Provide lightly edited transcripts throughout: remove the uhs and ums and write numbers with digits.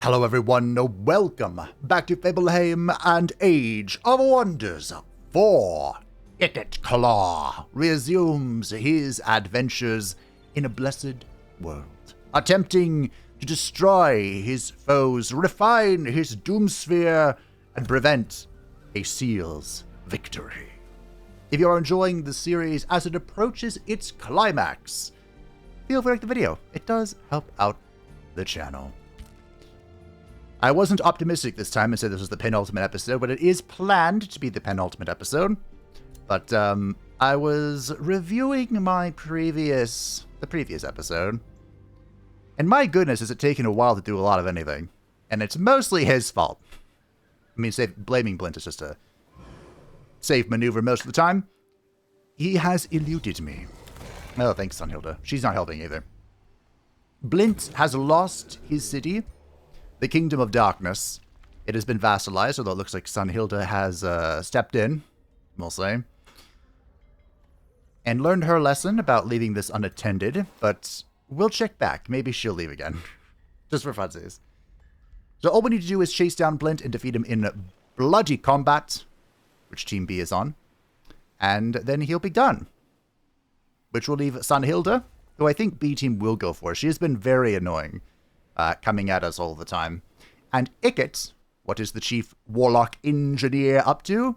Hello everyone, welcome back to Fableheim and Age of Wonders 4. Ikit Claw resumes his adventures in a blessed world, attempting to destroy his foes, refine his doomsphere, and prevent a seal's victory. If you are enjoying the series as it approaches its climax, feel free to like the video. It does help out the channel. I wasn't optimistic this time and said this was the penultimate episode, but it is planned to be the penultimate episode. But I was reviewing the previous episode, and my goodness, has it taken a while to do a lot of anything. And it's mostly his fault. I mean, blaming Blint is just a safe maneuver most of the time. He has eluded me. Oh, thanks, Sunhilda. She's not helping either. Blint has lost his city, the Kingdom of Darkness. It has been vassalized, although it looks like Sunhilda has stepped in, we'll say, and learned her lesson about leaving this unattended, but we'll check back. Maybe she'll leave again, just for funsies. So all we need to do is chase down Blint and defeat him in bloody combat, which Team B is on, and then he'll be done, which will leave Sunhilda, who I think B Team will go for. She has been very annoying, coming at us all the time. And Ikit, what is the chief Warlock engineer up to?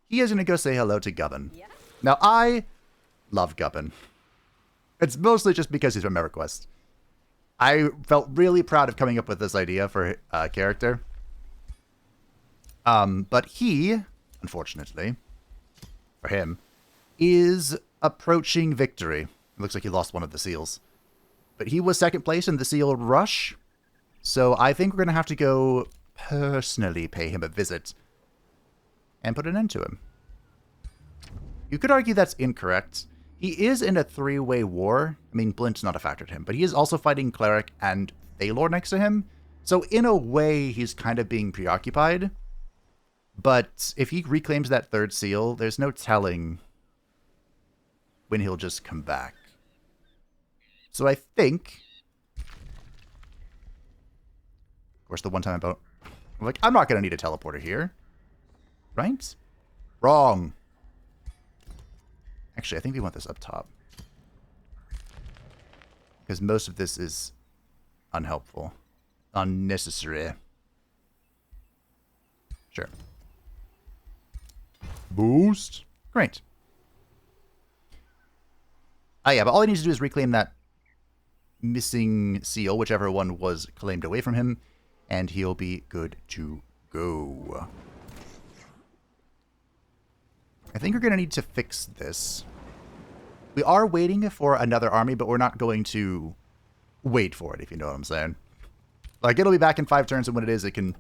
He is going to go say hello to Gubbin. Yeah. Now, I love Gubbin. It's mostly just because he's from EverQuest. I felt really proud of coming up with this idea for a character. But he, unfortunately, for him, is approaching victory. It looks like he lost one of the seals. But he was second place in the seal rush, so I think we're going to have to go personally pay him a visit and put an end to him. You could argue that's incorrect. He is in a three-way war. I mean, Blint's not a factor to him, but he is also fighting Cleric and Thaylor next to him. So in a way, he's kind of being preoccupied. But if he reclaims that third seal, there's no telling when he'll just come back. So I think, of course, the one time I'm like, I'm not going to need a teleporter here, right? Wrong. Actually, I think we want this up top, because most of this is unhelpful, unnecessary. Sure. Boost. Great. Oh yeah, but all I need to do is reclaim that missing seal, whichever one was claimed away from him, and he'll be good to go. I think we're going to need to fix this. We are waiting for another army, but we're not going to wait for it, if you know what I'm saying. Like, it'll be back in 5 turns, and when it is, it can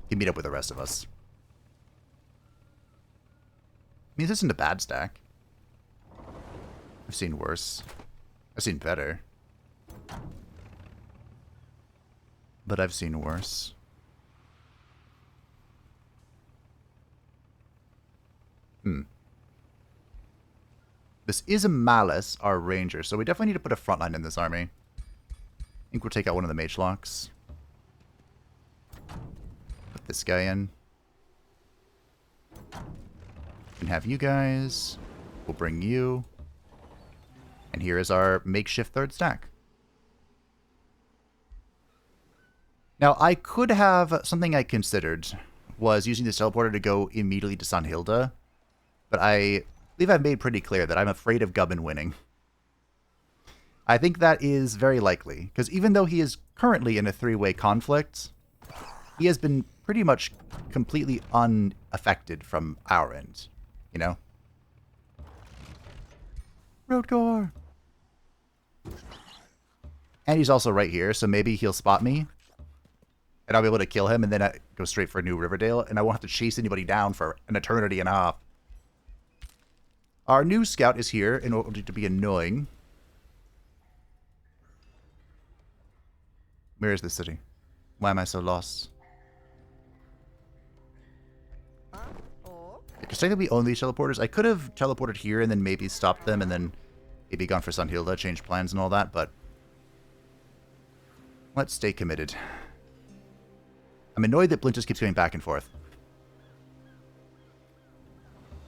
meet up with the rest of us. I mean, this isn't a bad stack. I've seen worse. I've seen better. But I've seen worse. This is a Malice, our ranger, so we definitely need to put a frontline in this army. I think we'll take out one of the mage locks. Put this guy in. And have you guys. We'll bring you. And here is our makeshift third stack. Now, I could have, something I considered was using this teleporter to go immediately to Sunhilda, but I believe I've made pretty clear that I'm afraid of Gubbin winning. I think that is very likely, because even though he is currently in a three-way conflict, he has been pretty much completely unaffected from our end, you know? Roadcore! And he's also right here, so maybe he'll spot me. And I'll be able to kill him, and then I go straight for New Riverdale, and I won't have to chase anybody down for an eternity and a half. Our new scout is here in order to be annoying. Where is this city? Why am I so lost? Because technically we own these teleporters. I could have teleported here and then maybe stopped them and then maybe gone for Sunhilda, changed plans and all that, but let's stay committed. I'm annoyed that Blint just keeps going back and forth.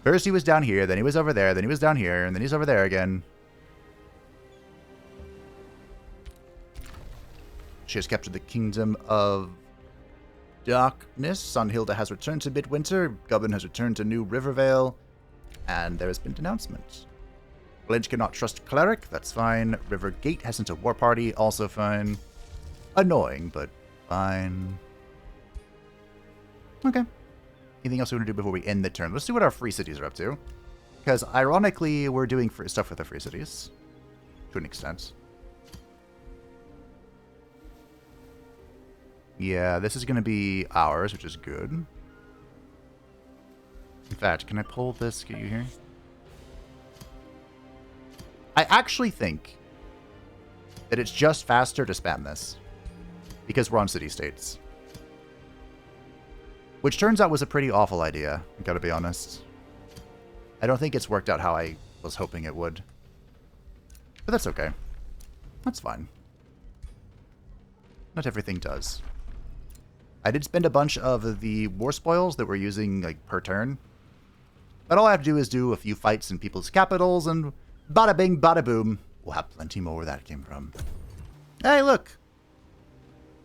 First he was down here, then he was over there, then he was down here, and then he's over there again. She has captured the Kingdom of Darkness. Sunhilda has returned to Midwinter. Gubbin has returned to New Rivervale. And there has been denouncement. Blint cannot trust Cleric. That's fine. Rivergate has sent a war party. Also fine. Annoying, but fine. Okay. Anything else we want to do before we end the turn? Let's see what our free cities are up to. Because, ironically, we're doing stuff with the free cities. To an extent. Yeah, this is going to be ours, which is good. In fact, can I pull this, get you here? I actually think that it's just faster to spam this. Because we're on city-states. Which turns out was a pretty awful idea, I've got to be honest. I don't think it's worked out how I was hoping it would. But that's okay. That's fine. Not everything does. I did spend a bunch of the war spoils that we're using like per turn. But all I have to do is do a few fights in people's capitals and bada bing, bada boom. We'll have plenty more where that came from. Hey, look!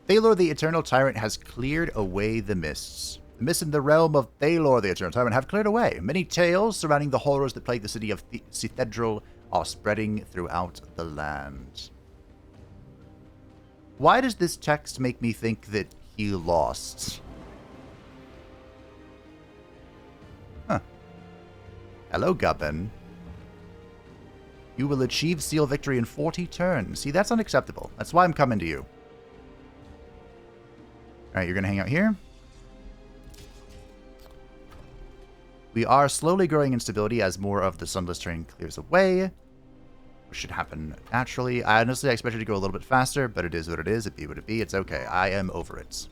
Thalor the Eternal Tyrant has cleared away the mists. The mists in the realm of Thalor the Eternal Tyrant have cleared away. Many tales surrounding the horrors that plague the city of Cathedral are spreading throughout the land. Why does this text make me think that he lost? Huh. Hello, Gubbin. You will achieve seal victory in 40 turns. See, that's unacceptable. That's why I'm coming to you. Alright, you're going to hang out here. We are slowly growing in stability as more of the sunless terrain clears away. Which should happen naturally. I honestly expected to go a little bit faster, but it is what it is. It be what it be. It's okay. I am over it.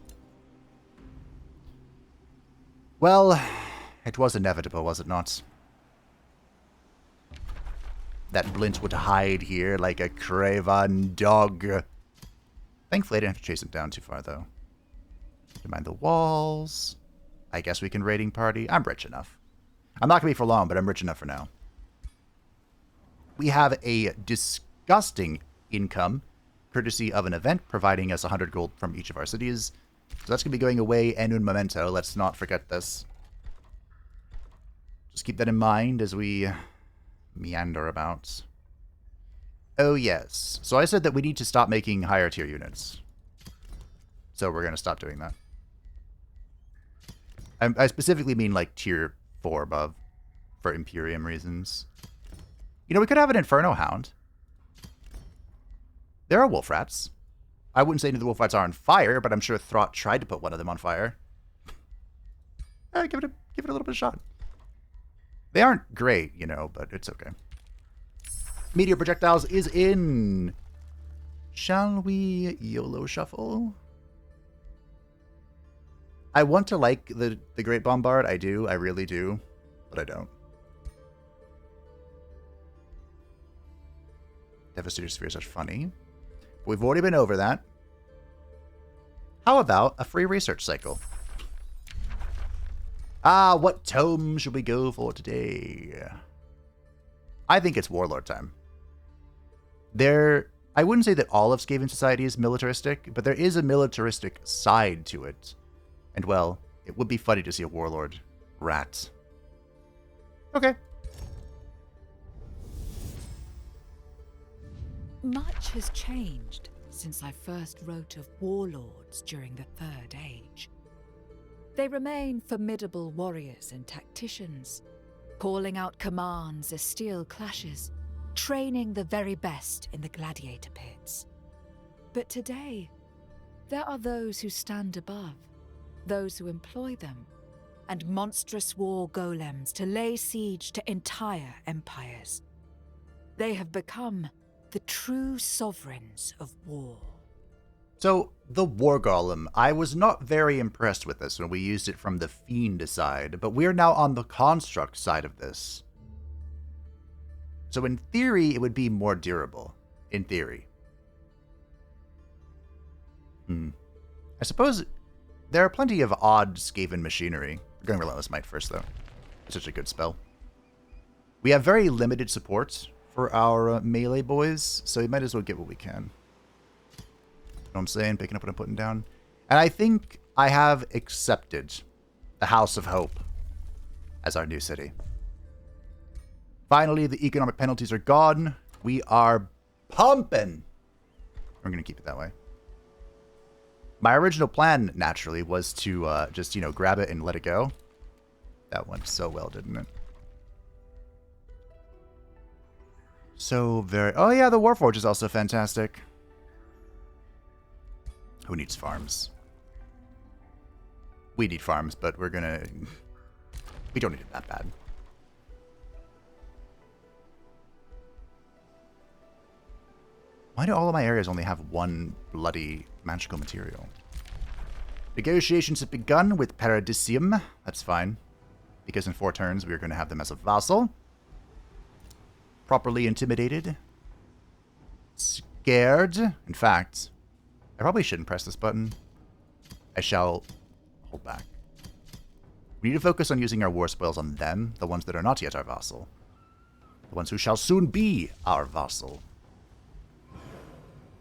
Well, it was inevitable, was it not? That Blint would hide here like a craven dog. Thankfully, I didn't have to chase him down too far, though. Don't mind the walls. I guess we can raiding party. I'm rich enough. I'm not going to be for long, but I'm rich enough for now. We have a disgusting income, courtesy of an event, providing us 100 gold from each of our cities. So that's going to be going away en un momento. Let's not forget this. Just keep that in mind as we meander about. Oh, yes. So I said that we need to stop making higher tier units. So we're going to stop doing that. I specifically mean like tier 4 above for Imperium reasons. You know, we could have an Inferno Hound. There are wolf rats. I wouldn't say any of the wolf rats are on fire, but I'm sure Throt tried to put one of them on fire. Give it a little bit of shot. They aren't great, you know, but it's okay. Meteor Projectiles is in. Shall we YOLO shuffle? I want to like the Great Bombard. I do. I really do. But I don't. Devastator Spheres are funny. We've already been over that. How about a free research cycle? Ah, what tome should we go for today? I think it's Warlord time. I wouldn't say that all of Skaven Society is militaristic, but there is a militaristic side to it. And, well, it would be funny to see a Warlord rat. Okay. Much has changed since I first wrote of warlords during the Third Age. They remain formidable warriors and tacticians, calling out commands as steel clashes, training the very best in the gladiator pits. But today, there are those who stand above, those who employ them, and monstrous war golems to lay siege to entire empires. They have become the true sovereigns of war. So, the War Golem. I was not very impressed with this when we used it from the Fiend side, but we're now on the Construct side of this. So in theory, it would be more durable. In theory. I suppose There are plenty of odd Skaven machinery. We're going Relentless Might first, though. It's such a good spell. We have very limited support for our melee boys, so we might as well get what we can. You know what I'm saying? Picking up what I'm putting down. And I think I have accepted the House of Hope as our new city. Finally, the economic penalties are gone. We are pumping. We're going to keep it that way. My original plan, naturally, was to just, you know, grab it and let it go. That went so well, didn't it? So very... Oh, yeah, the Warforge is also fantastic. Who needs farms? We need farms, but we're gonna... We don't need it that bad. Why do all of my areas only have one bloody magical material? Negotiations have begun with Paradisium. That's fine. Because in 4 turns, we are going to have them as a vassal. Properly intimidated. Scared. In fact, I probably shouldn't press this button. I shall hold back. We need to focus on using our war spoils on them, the ones that are not yet our vassal. The ones who shall soon be our vassal.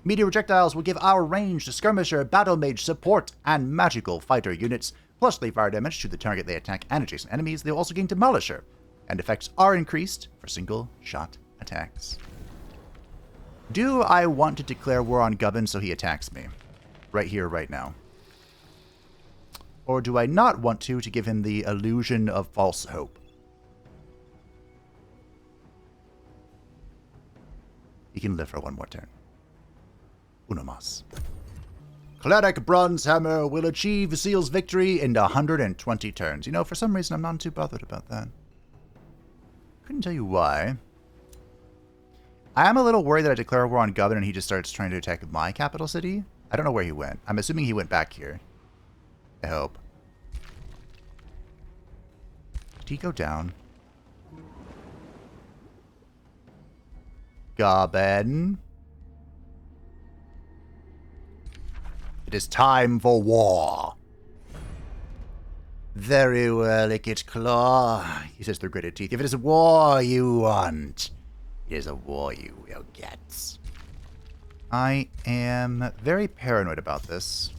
Meteor projectiles will give our ranged skirmisher, battle mage, support, and magical fighter units plus 3 fire damage to the target they attack and adjacent enemies. They will also gain Demolisher, and effects are increased for single-shot attacks. Do I want to declare war on Gubbin so he attacks me? Right here, right now. Or do I not want to give him the illusion of false hope? He can live for 1 more turn. Uno mas. Cleric Bronzehammer will achieve Seal's victory in 120 turns. You know, for some reason, I'm not too bothered about that. Couldn't tell you why. I am a little worried that I declare war on Gubbin and he just starts trying to attack my capital city. I don't know where he went. I'm assuming he went back here. I hope. Did he go down? Gubbin. It is time for war. Very well, Ikit Claw, he says through gritted teeth. If it is war you want, it is a war you will get. I am very paranoid about this.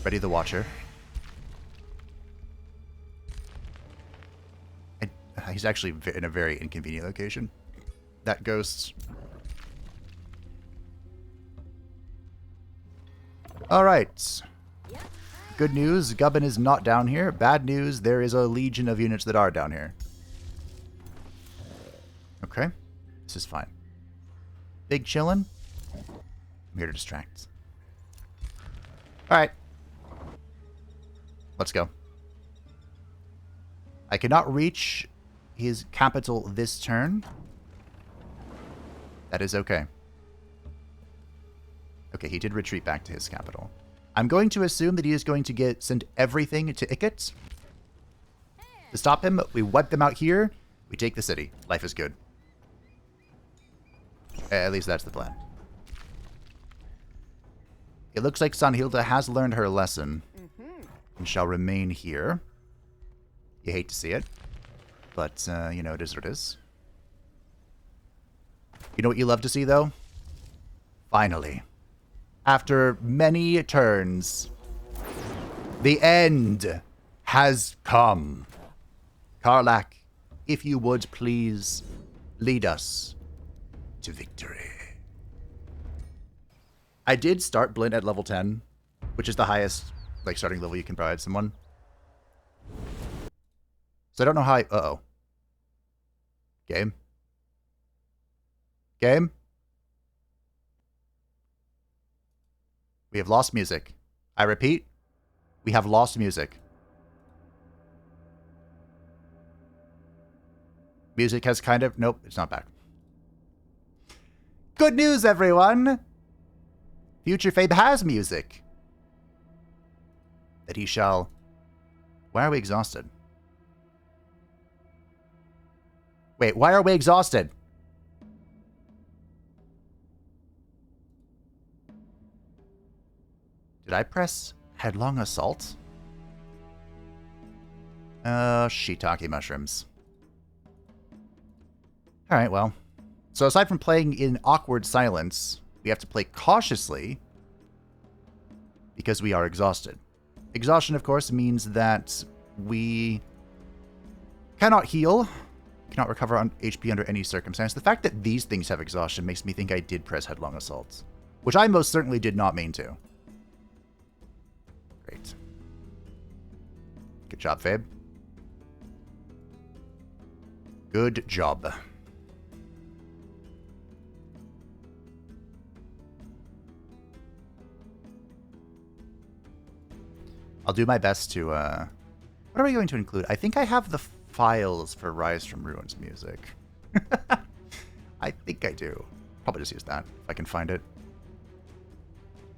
Ready the Watcher. He's actually in a very inconvenient location. That ghost. Alright. Good news, Gubbin is not down here. Bad news, there is a legion of units that are down here. Okay. This is fine. Big chillin'. I'm here to distract. Alright. Let's go. I cannot reach his capital this turn. That is okay. Okay, he did retreat back to his capital. I'm going to assume that he is going to send everything to Ikit. To stop him, we wipe them out here. We take the city. Life is good. At least that's the plan. It looks like Sanhilda has learned her lesson and shall remain here. You hate to see it, but, you know, it is what it is. You know what you love to see, though? Finally. After many turns, the end has come. Karlach, if you would please lead us to victory. I did start Blint at level 10, which is the highest like starting level you can provide someone. So I don't know how I... Uh-oh. Game? Game? We have lost music. I repeat, we have lost music. Music has kind of... Nope, it's not back. Good news, everyone! Future Fabe has music. That he shall... Why are we exhausted? Wait, why are we exhausted? Did I press Headlong Assault? Shiitake mushrooms. Alright, well. So aside from playing in awkward silence, we have to play cautiously because we are exhausted. Exhaustion, of course, means that we cannot heal, cannot recover on HP under any circumstance. The fact that these things have exhaustion makes me think I did press Headlong Assault, which I most certainly did not mean to. Great. Good job, Fabe. Good job. I'll do my best to, what are we going to include? I think I have the files for Rise from Ruins music. I think I do. Probably just use that, if I can find it.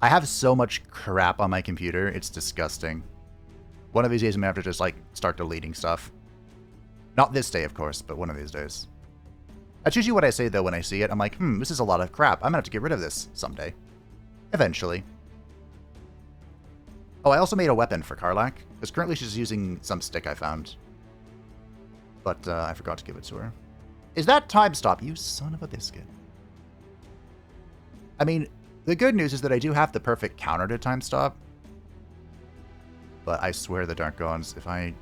I have so much crap on my computer, it's disgusting. One of these days I'm going to have to just, like, start deleting stuff. Not this day, of course, but one of these days. That's usually what I say, though, when I see it. I'm like, this is a lot of crap. I'm going to have to get rid of this someday. Eventually. Oh, I also made a weapon for Karlach, because currently she's using some stick I found. But I forgot to give it to her. Is that time stop? You son of a biscuit. I mean, the good news is that I do have the perfect counter to time stop. But I swear the Dark Gods, if I...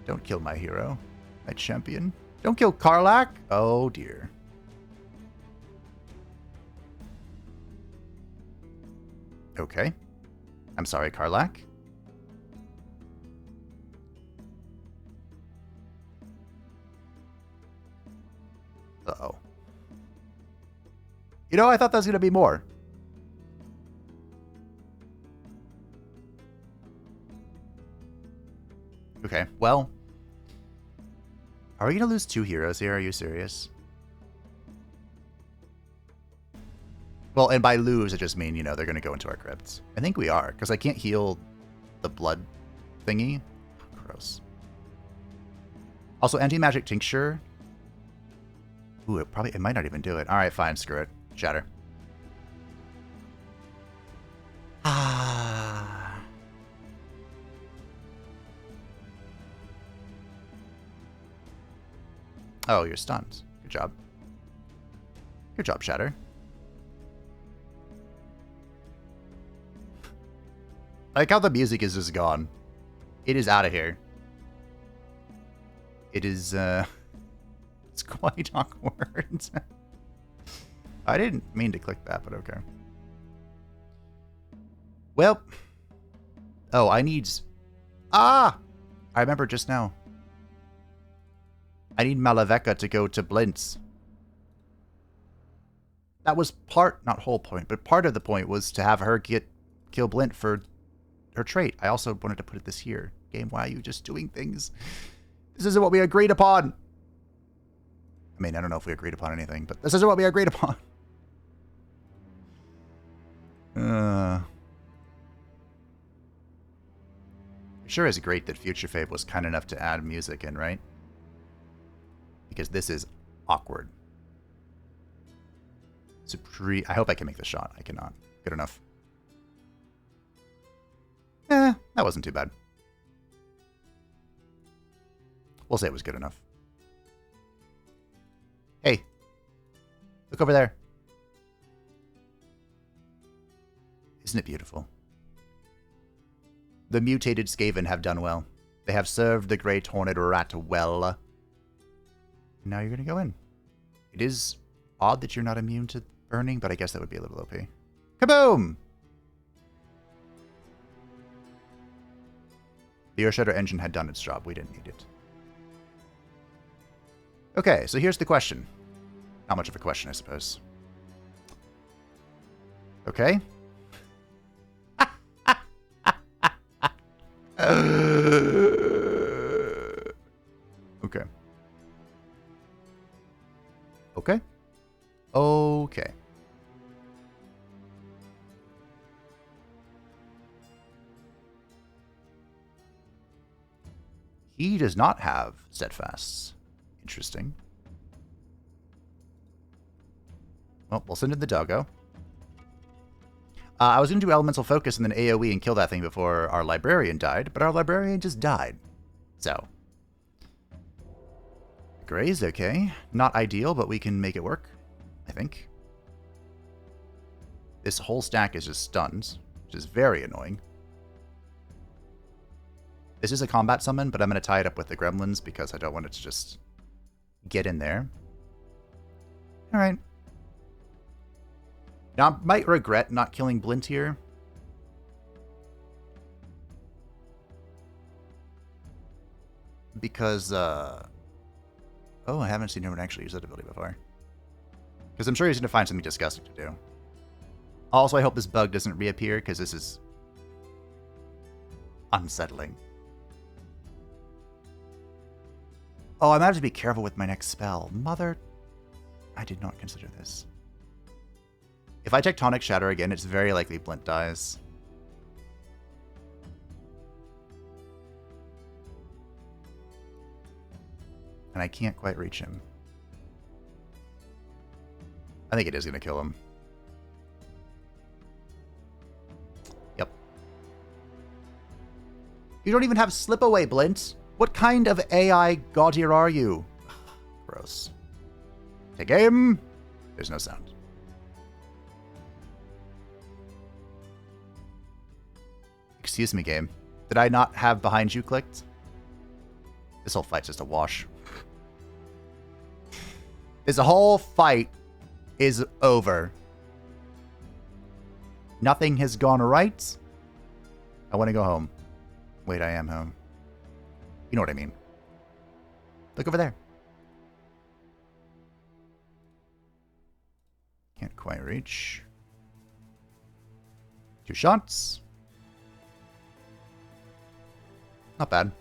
Don't kill my hero, my champion. Don't kill Karlach. Oh, dear. Okay. I'm sorry, Karlach. Uh-oh. You know, I thought that was going to be more. Okay, well. Are we going to lose 2 heroes here? Are you serious? Well, and by lose, I just mean, you know, they're going to go into our crypts. I think we are, because I can't heal the blood thingy. Gross. Also, anti-magic tincture. Ooh, it might not even do it. Alright, fine, screw it. Shatter. Ah. Oh, you're stunned. Good job. Good job, Shatter. I like how the music is just gone. It is out of here. It is, it's quite awkward. I didn't mean to click that, but okay. Well. Oh, I need... Ah! I remember just now. I need Malaveka to go to Blint's. That was part, not whole point, but part of the point was to have her kill Blint for her trait. I also wanted to put this here. Game, why are you just doing things? This isn't what we agreed upon. I mean, I don't know if we agreed upon anything, but this isn't what we agreed upon. It sure is great that Future Fave was kind enough to add music in, right? Because this is awkward. I hope I can make the shot. I cannot. Good enough. That wasn't too bad. We'll say it was good enough. Hey. Look over there. Isn't it beautiful? The mutated Skaven have done well. They have served the great horned rat well. Now you're going to go in. It is odd that you're not immune to burning, but I guess that would be a little OP. Kaboom! The Earthshredder engine had done its job. We didn't need it. Okay, so here's the question. Not much of a question, I suppose. Okay. Okay. Okay. Okay. He does not have steadfasts. Interesting. Well, we'll send in the doggo. I was going to do Elemental Focus and then AoE and kill that thing before our Librarian died, but our Librarian just died. So. Gray's okay. Not ideal, but we can make it work, I think. This whole stack is just stunned, which is very annoying. This is a combat summon, but I'm going to tie it up with the gremlins because I don't want it to just get in there. Alright. Now, I might regret not killing Blint here. Because, oh, I haven't seen anyone actually use that ability before. Because I'm sure he's going to find something disgusting to do. Also, I hope this bug doesn't reappear, because this is unsettling. Oh, I'm going to have to be careful with my next spell. Mother, I did not consider this. If I Tectonic Shatter again, it's very likely Blint dies. And I can't quite reach him. I think it is going to kill him. Yep. You don't even have Slip Away, Blint. What kind of AI god here are you? Gross. Take aim. There's no sound. Excuse me, game. Did I not have behind you clicked? This whole fight's just a wash. This whole fight is over. Nothing has gone right. I want to go home. Wait, I am home. You know what I mean. Look over there. Can't quite reach. 2 shots. Not bad.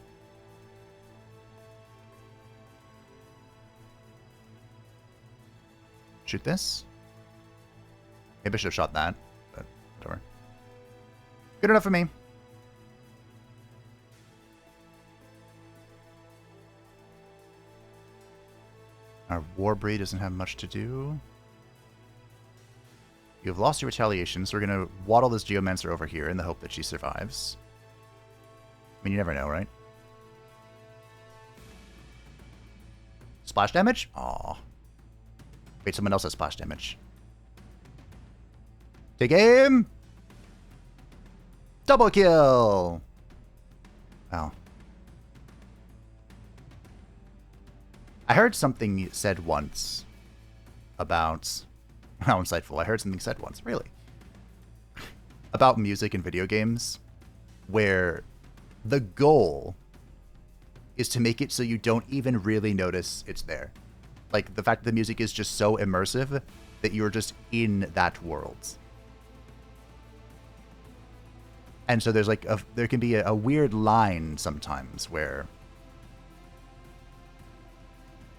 Shoot this. Maybe I should have shot that, but whatever. Good enough for me. Our Warbreed doesn't have much to do. You have lost your retaliation, so we're going to waddle this Geomancer over here in the hope that she survives. I mean, you never know, right? Splash damage? Aw. Wait, someone else has splash damage. Take aim! Double kill! Wow. I heard something said once about... How insightful. I heard something said once, really. About music in video games, where the goal is to make it so you don't even really notice it's there. Like, the fact that the music is just so immersive that you're just in that world. And so there's like there can be a weird line sometimes where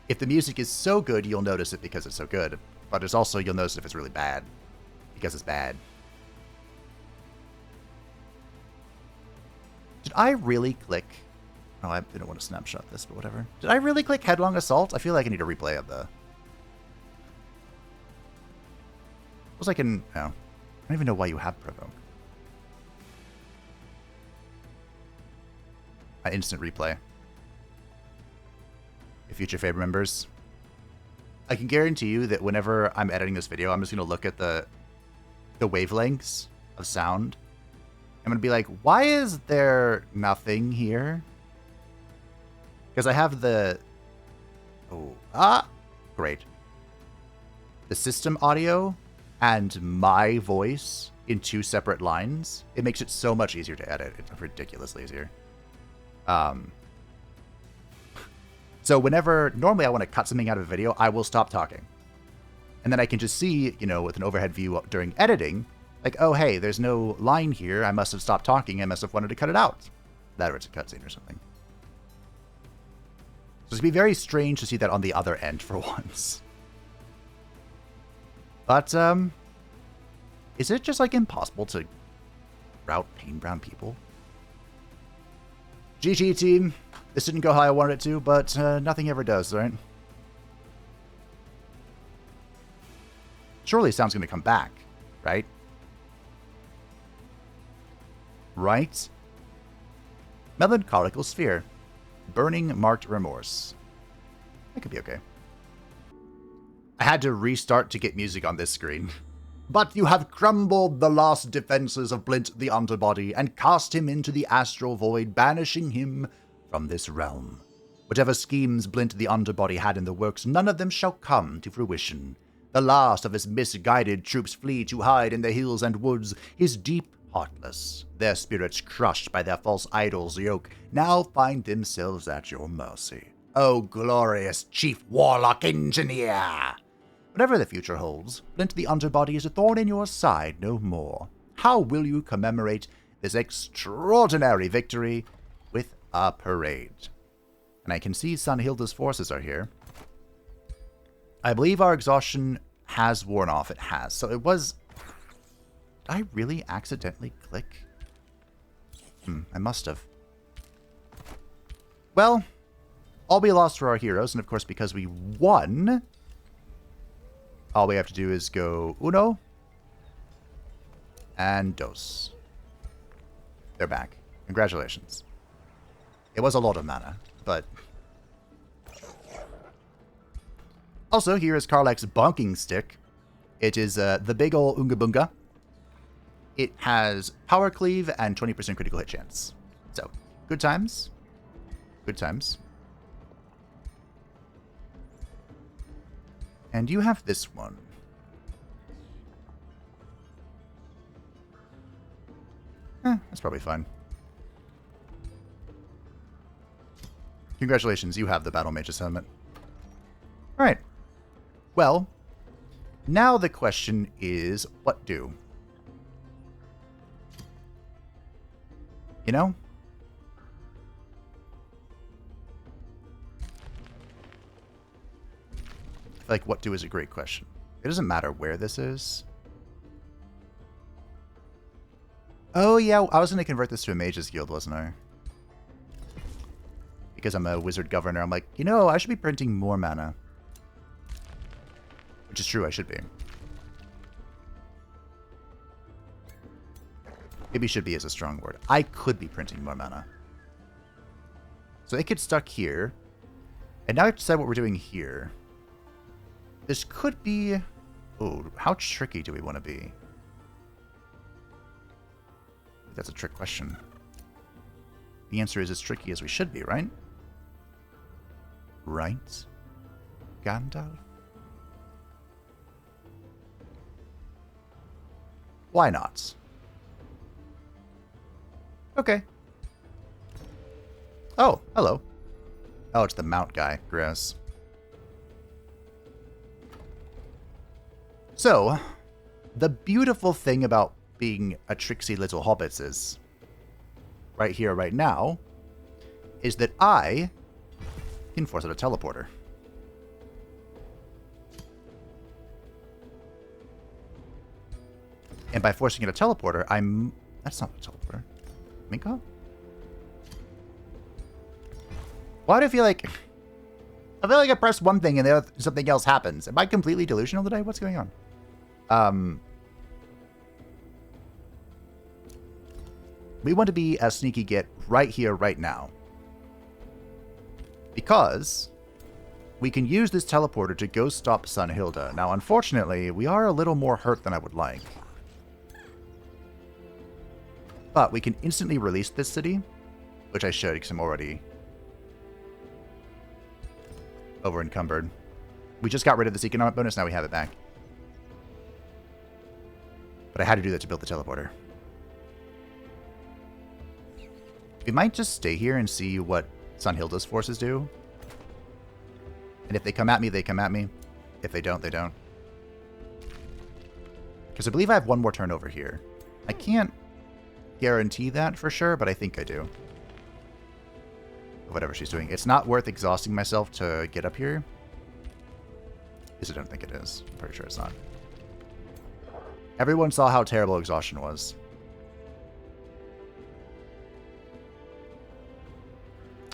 if the music is so good, you'll notice it because it's so good. But it's also, you'll notice if it's really bad because it's bad. Did I really click... Oh, I didn't want to snapshot this, but whatever. Did I really click Headlong Assault? I feel like I need a replay of the... Was like in... Oh. I don't even know why you have Provoke. An instant replay. If future Fave members. I can guarantee you that whenever I'm editing this video, I'm just going to look at the wavelengths of sound. I'm going to be like, why is there nothing here? Because I have the... Oh, great. The system audio and my voice in 2 separate lines. It makes it so much easier to edit. It's ridiculously easier. So whenever... Normally I want to cut something out of a video, I will stop talking. And then I can just see, you know, with an overhead view during editing, like, oh, hey, there's no line here. I must have stopped talking. I must have wanted to cut it out. That or it's a cutscene or something. So it'd be very strange to see that on the other end for once. But, is it just, like, impossible to route Pain Brown people? GG, team. This didn't go how I wanted it to, but nothing ever does, right? Surely sound's going to come back, right? Right? Melancholical Sphere. Burning Marked Remorse. That could be okay. I had to restart to get music on this screen. But you have crumbled the last defenses of Blint the Underbody and cast him into the astral void, banishing him from this realm. Whatever schemes Blint the Underbody had in the works, none of them shall come to fruition. The last of his misguided troops flee to hide in the hills and woods, his deep heartless. Their spirits, crushed by their false idol's yoke, now find themselves at your mercy. O glorious Chief Warlock Engineer! Whatever the future holds, Blint the Underbody is a thorn in your side no more. How will you commemorate this extraordinary victory? With a parade. And I can see Sunhilda's forces are here. I believe our exhaustion has worn off. It has. So it was... Did I really accidentally click? I must have. Well, all we lost for our heroes, and of course because we won, all we have to do is go uno and dos. They're back. Congratulations. It was a lot of mana, but... Also, here is Karlach's bonking stick. It is the big ol' Unga Bunga. It has power cleave and 20% critical hit chance. So, good times. Good times. And you have this one. That's probably fine. Congratulations, you have the Battle Mage's helmet. Alright. Well, now the question is, what do? You know? I feel like what do is a great question. It doesn't matter where this is. Oh yeah, I was going to convert this to a Mage's Guild, wasn't I? Because I'm a wizard governor, I'm like, you know, I should be printing more mana. Which is true, I should be. Maybe should be is a strong word. I could be printing more mana. So it gets stuck here. And now I have to decide what we're doing here. This could be... Oh, how tricky do we want to be? That's a trick question. The answer is as tricky as we should be, right? Right? Gandalf? Why not? Okay. Oh, hello. Oh, it's the mount guy. Gross. So, the beautiful thing about being a tricksy little hobbits is, right here, right now, is that I can force out a teleporter. And by forcing out a teleporter, I'm... That's not a teleporter. Minko? Why do I feel like... I feel like I pressed one thing and then something else happens. Am I completely delusional today? What's going on? We want to be a sneaky git right here, right now. Because we can use this teleporter to go stop Sunhilda. Now, unfortunately, we are a little more hurt than I would like. But we can instantly release this city, which I should because I'm already over encumbered. We just got rid of this economic bonus, now we have it back. But I had to do that to build the teleporter. We might just stay here and see what Sunhilda's forces do. And if they come at me, they come at me. If they don't, they don't. Because I believe I have one more turn over here. I can't guarantee that for sure, but I think I do. Whatever she's doing. It's not worth exhausting myself to get up here. At least I don't think it is. I'm pretty sure it's not. Everyone saw how terrible exhaustion was.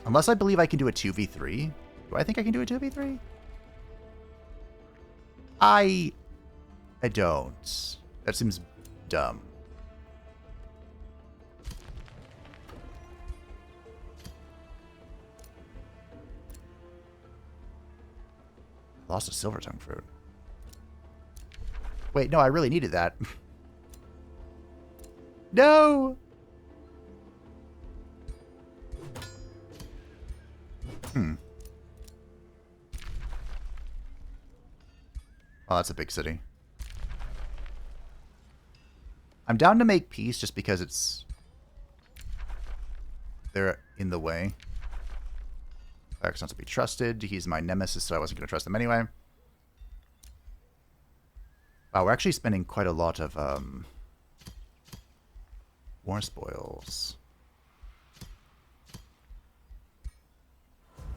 Unless I believe I can do a 2v3. Do I think I can do a 2v3? I I don't. That seems dumb. Lost a silver tongue fruit. Wait, no, I really needed that. No! Oh, that's a big city. I'm down to make peace just because they're in the way. Eric's not to be trusted. He's my nemesis, so I wasn't going to trust him anyway. Wow, we're actually spending quite a lot of war spoils.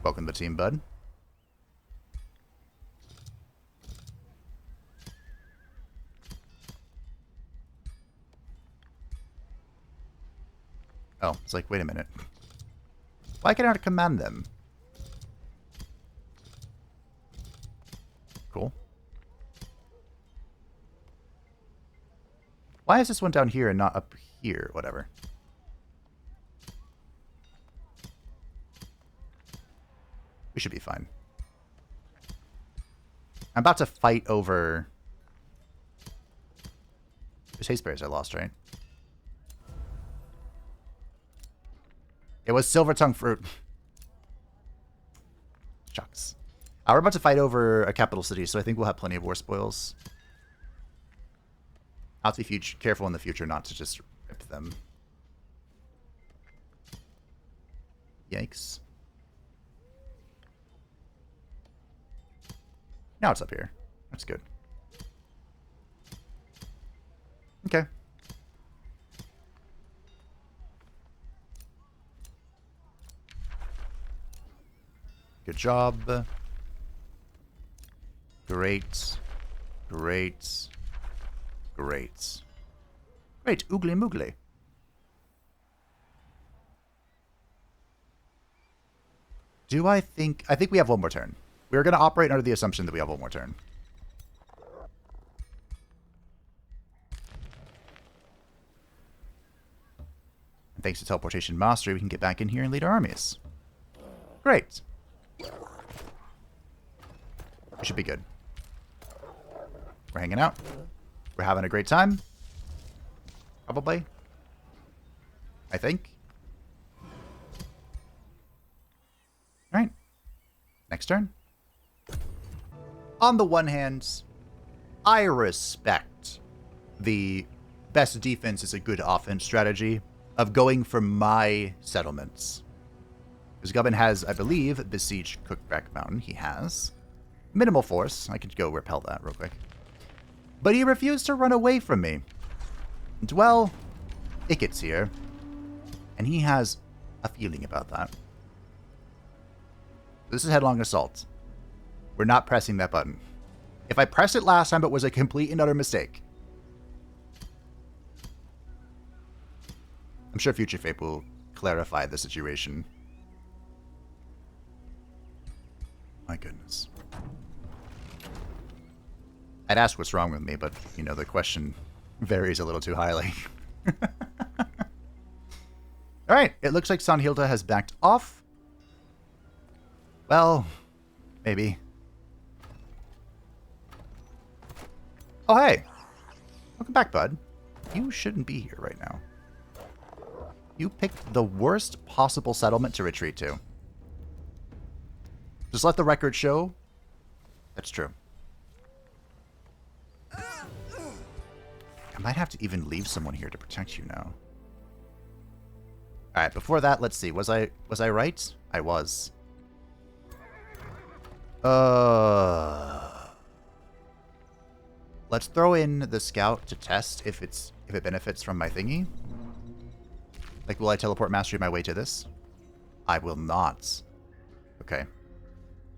Welcome to the team, bud. Oh, it's like, wait a minute. Why can I not command them? Cool. Why is this one down here and not up here? Whatever. We should be fine. I'm about to fight over... Those haste berries I lost, right? It was silver tongue fruit. Shucks. We're about to fight over a capital city, so I think we'll have plenty of war spoils. I'll have to be careful in the future not to just rip them. Yikes. Now it's up here. That's good. Okay. Good job. Great. Great. Great. Great. Oogly moogly. I think we have one more turn. We're going to operate under the assumption that we have one more turn. And thanks to Teleportation Mastery, we can get back in here and lead our armies. Great. We should be good. We're hanging out. We're having a great time. Probably. I think. Alright. Next turn. On the one hand, I respect the best defense is a good offense strategy of going for my settlements. Because Gubbin has, I believe, besieged Cookback Mountain. He has. Minimal force. I could go repel that real quick. But he refused to run away from me. And, well, Ikit's here. And he has a feeling about that. This is Headlong Assault. We're not pressing that button. If I pressed it last time, it was a complete and utter mistake. I'm sure Future Fate will clarify the situation. My goodness. I'd ask what's wrong with me, but, you know, the question varies a little too highly. Alright, it looks like Sanhilda has backed off. Well, maybe. Oh, hey. Welcome back, bud. You shouldn't be here right now. You picked the worst possible settlement to retreat to. Just let the record show that's true. I might have to even leave someone here to protect you now. Alright, before that, let's see. Was I right? I was. Let's throw in the scout to test if it benefits from my thingy. Like, will I teleport mastery my way to this? I will not. Okay.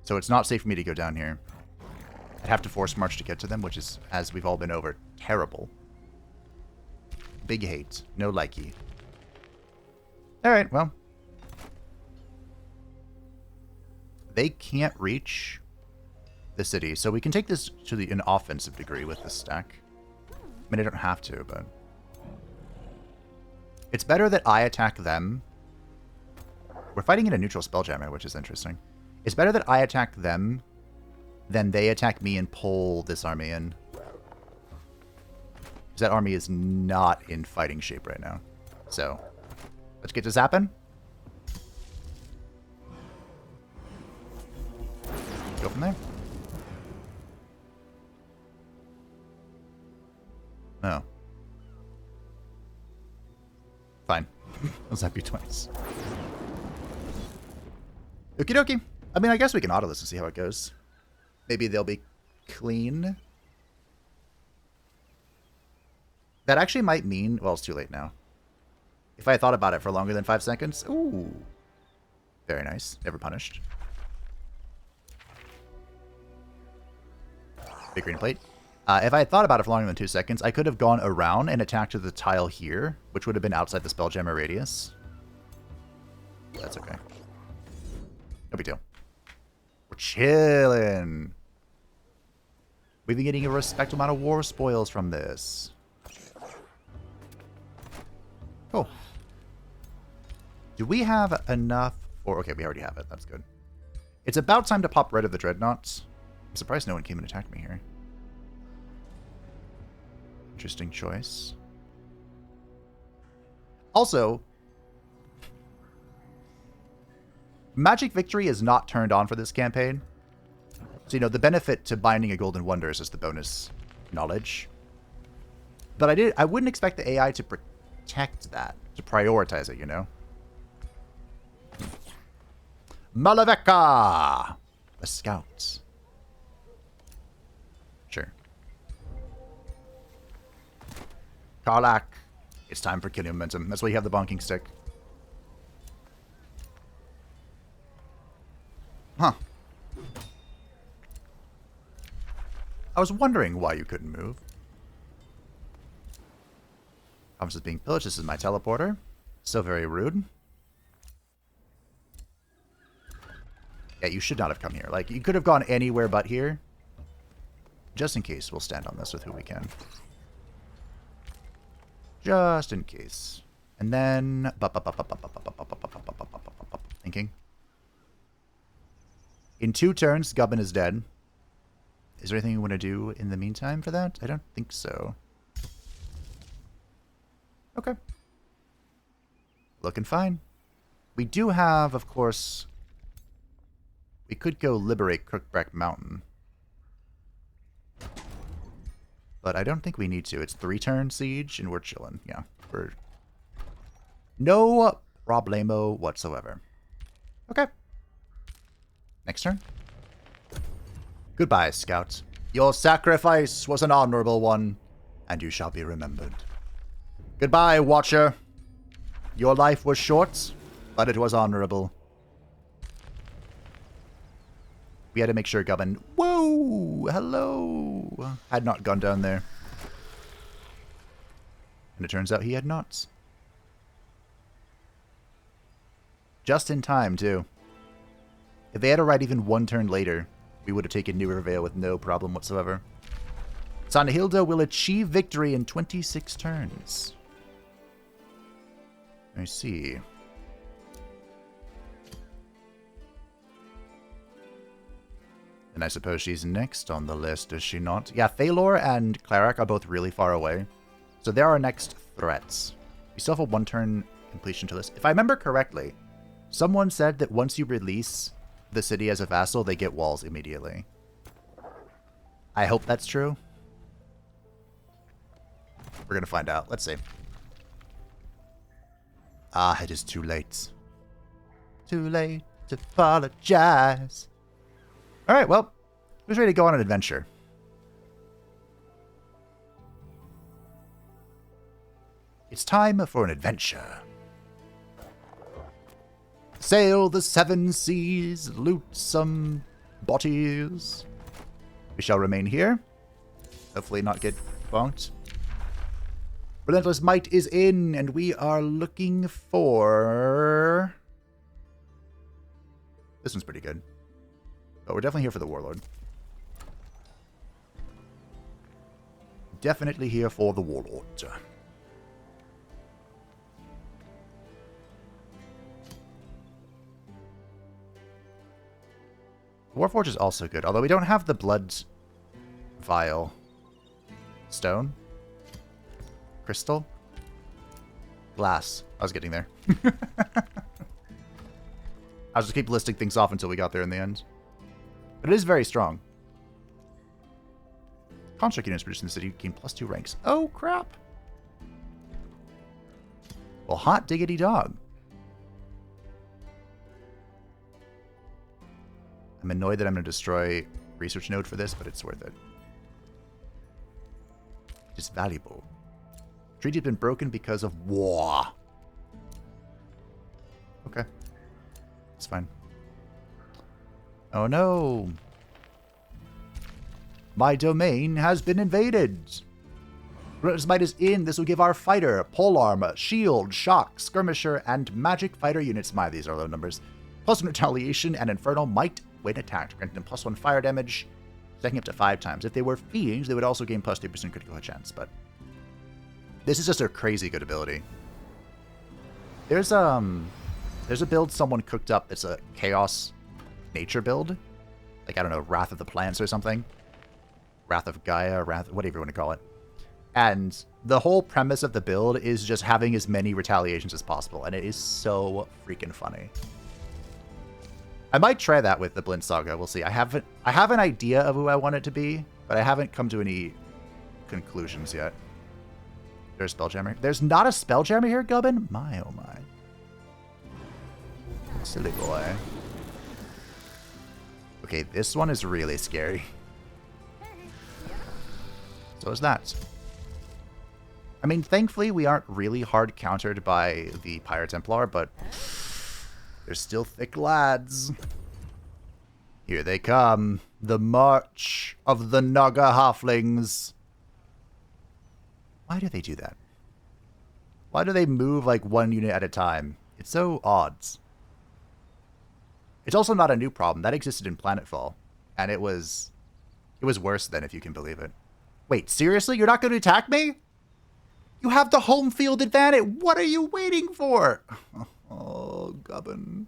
So it's not safe for me to go down here. I'd have to force march to get to them, which is, as we've all been over, terrible. Big hate. No likey. Alright, well. They can't reach the city. So we can take this to an offensive degree with this stack. I mean, I don't have to, but... It's better that I attack them. We're fighting in a neutral Spelljammer, which is interesting. It's better that I attack them than they attack me and pull this army in. Because that army is not in fighting shape right now. So, let's get this happen. Go from there. No. Fine. I'll zap you twice. Okie dokie. I mean, I guess we can auto this and see how it goes. Maybe they'll be clean. That actually might mean... Well, it's too late now. If I had thought about it for longer than 5 seconds... Ooh. Very nice. Never punished. Big green plate. If I had thought about it for longer than 2 seconds, I could have gone around and attacked the tile here, which would have been outside the Spelljammer radius. That's okay. No big deal. We're chilling. We've been getting a respectable amount of war spoils from this. Cool. Do we have enough for... Okay, we already have it. That's good. It's about time to pop Red of the Dreadnoughts. I'm surprised no one came and attacked me here. Interesting choice. Also, Magic Victory is not turned on for this campaign. So, you know, the benefit to binding a Golden Wonders is the bonus knowledge. But I wouldn't expect the AI to protect that, to prioritize it, you know? Malaveka! A scout. Sure. Karlach. It's time for killing momentum. That's why you have the bonking stick. Huh. I was wondering why you couldn't move. Conference is being pillaged. This is my teleporter. So very rude. Yeah, you should not have come here. Like, you could have gone anywhere but here. Just in case, we'll stand on this with who we can. Just in case. And then... Thinking. In 2 turns, Gubbin is dead. Is there anything you want to do in the meantime for that? I don't think so. Okay. Looking fine. We do have, of course... We could go liberate Crookback Mountain. But I don't think we need to. It's 3-turn siege, and we're chilling. Yeah, we're... No problemo whatsoever. Okay. Next turn. Goodbye, Scout. Your sacrifice was an honorable one, and you shall be remembered. Goodbye, Watcher. Your life was short, but it was honorable. We had to make sure Gubbin... Whoa! Hello! Had not gone down there. And it turns out he had not. Just in time, too. If they had arrived even 1 turn later, we would have taken New Vale with no problem whatsoever. Sanhilda will achieve victory in 26 turns. I see. And I suppose she's next on the list, is she not? Yeah, Thalor and Karlach are both really far away. So they're our next threats. We still have a 1-turn completion to this. If I remember correctly, someone said that once you release the city as a vassal, they get walls immediately. I hope that's true. We're going to find out. Let's see. Ah, it is too late. Too late to apologize. Alright, well, who's ready to go on an adventure? It's time for an adventure. Sail the 7 seas, loot some bodies. We shall remain here. Hopefully not get bonked. Relentless Might is in, and we are looking for... This one's pretty good. But we're definitely here for the Warlord. definitely here for the Warlord. Warforge is also good, although we don't have the blood vial. Stone? Crystal? Glass. I was getting there. I'll just keep listing things off until we got there in the end. But it is very strong. Construct units produced in the city gain +2 ranks. Oh, crap. Well, hot diggity dog. I'm annoyed that I'm going to destroy research node for this, but it's worth it. It's valuable. Treaty has been broken because of war. Okay. It's fine. Oh no. My domain has been invaded. Relentless Might is in. This will give our fighter, polearm, shield, shock, skirmisher, and magic fighter units. These are low numbers. +1 retaliation and infernal might when attacked, granting them +1 fire damage, stacking up to 5 times. If they were fiends, they would also gain +3% critical hit chance, but this is just a crazy good ability. There's a build someone cooked up that's a chaos nature build. Like, I don't know, Wrath of the Plants or something. Wrath of Gaia, whatever you want to call it. And the whole premise of the build is just having as many retaliations as possible, and it is so freaking funny. I might try that with the Blint Saga. We'll see. I have an idea of who I want it to be, but I haven't come to any conclusions yet. There's a Spelljammer. There's not a Spelljammer here, Gubbin? My, oh my. Silly boy. Okay, this one is really scary. So is that. I mean, thankfully, we aren't really hard countered by the Pyre Templar, but they're still thick lads. Here they come. The march of the Naga Halflings. Why do they do that? Why do they move like one unit at a time? It's so odd. It's also not a new problem. That existed in Planetfall. And it was worse then, if you can believe it. Wait, seriously? You're not going to attack me? You have the home field advantage. What are you waiting for? Oh, Gubbin.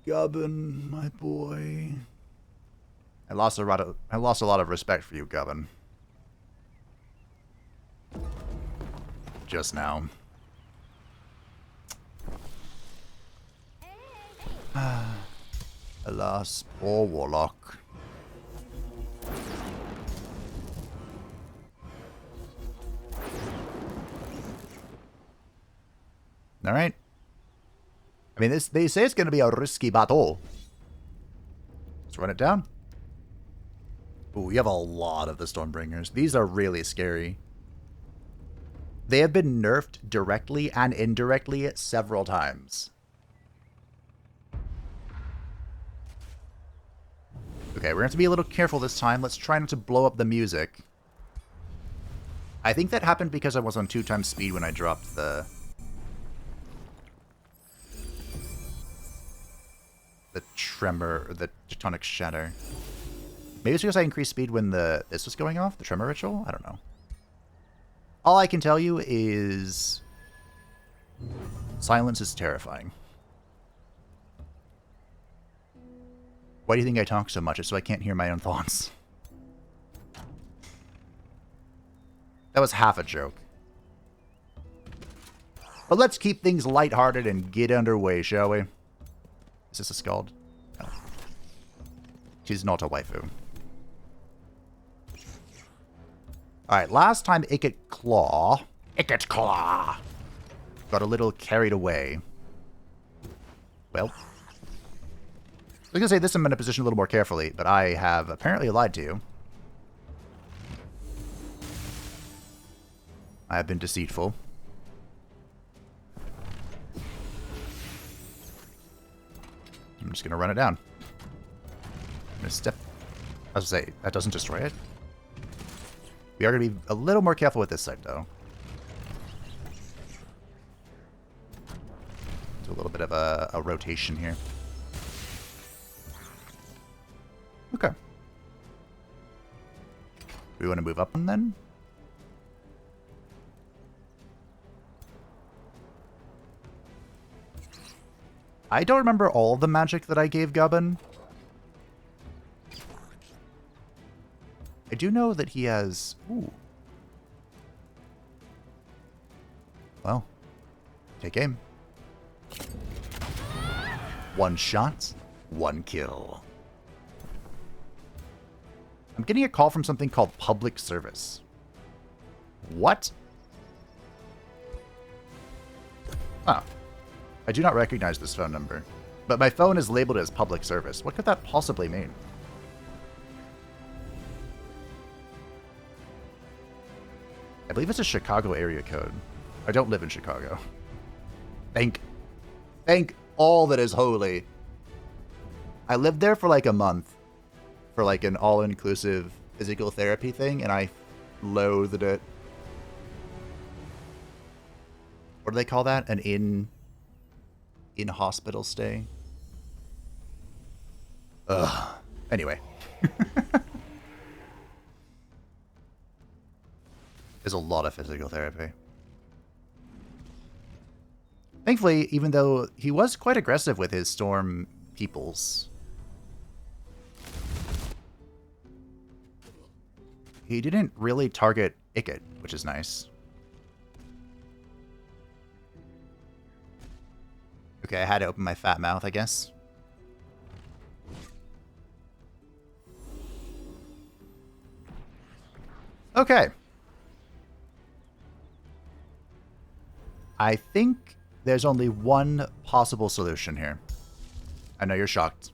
Gubbin, my boy. I lost a lot of respect for you, Gubbin. Just now. Alas, poor Warlock. All right. I mean, they say it's going to be a risky battle. Let's run it down. Ooh, we have a lot of the Stormbringers. These are really scary. They have been nerfed directly and indirectly several times. Okay, we're going to have to be a little careful this time. Let's try not to blow up the music. I think that happened because I was on 2x speed when I dropped the tremor, or the Tectonic Shatter. Maybe it's because I increased speed when this was going off, the Tremor Ritual? I don't know. All I can tell you is silence is terrifying. Why do you think I talk so much? It's so I can't hear my own thoughts. That was half a joke. But let's keep things lighthearted and get underway, shall we? Is this a Skald? No. She's not a waifu. Alright, last time Ikit Claw got a little carried away. Well, I was going to say this I'm in a position a little more carefully, but I have apparently lied to you. I have been deceitful. I'm just going to run it down. I'm going to step... I was going to say, that doesn't destroy it. We are going to be a little more careful with this side, though. Do a little bit of a rotation here. Okay. we want to move up then? I don't remember all the magic that I gave Gubbin. I do know that he has... Ooh. Well, take aim. 1 shot, 1 kill. I'm getting a call from something called public service. What? Oh. I do not recognize this phone number, but my phone is labeled as public service. What could that possibly mean? I believe it's a Chicago area code. I don't live in Chicago. Thank all that is holy. I lived there for like a month for like an all-inclusive physical therapy thing, and I loathed it. What do they call that? An in-hospital stay? Ugh. Anyway. There's a lot of physical therapy. Thankfully, even though he was quite aggressive with his storm peoples, he didn't really target Ikit, which is nice. Okay, I had to open my fat mouth, I guess. Okay. I think there's only one possible solution here. I know you're shocked.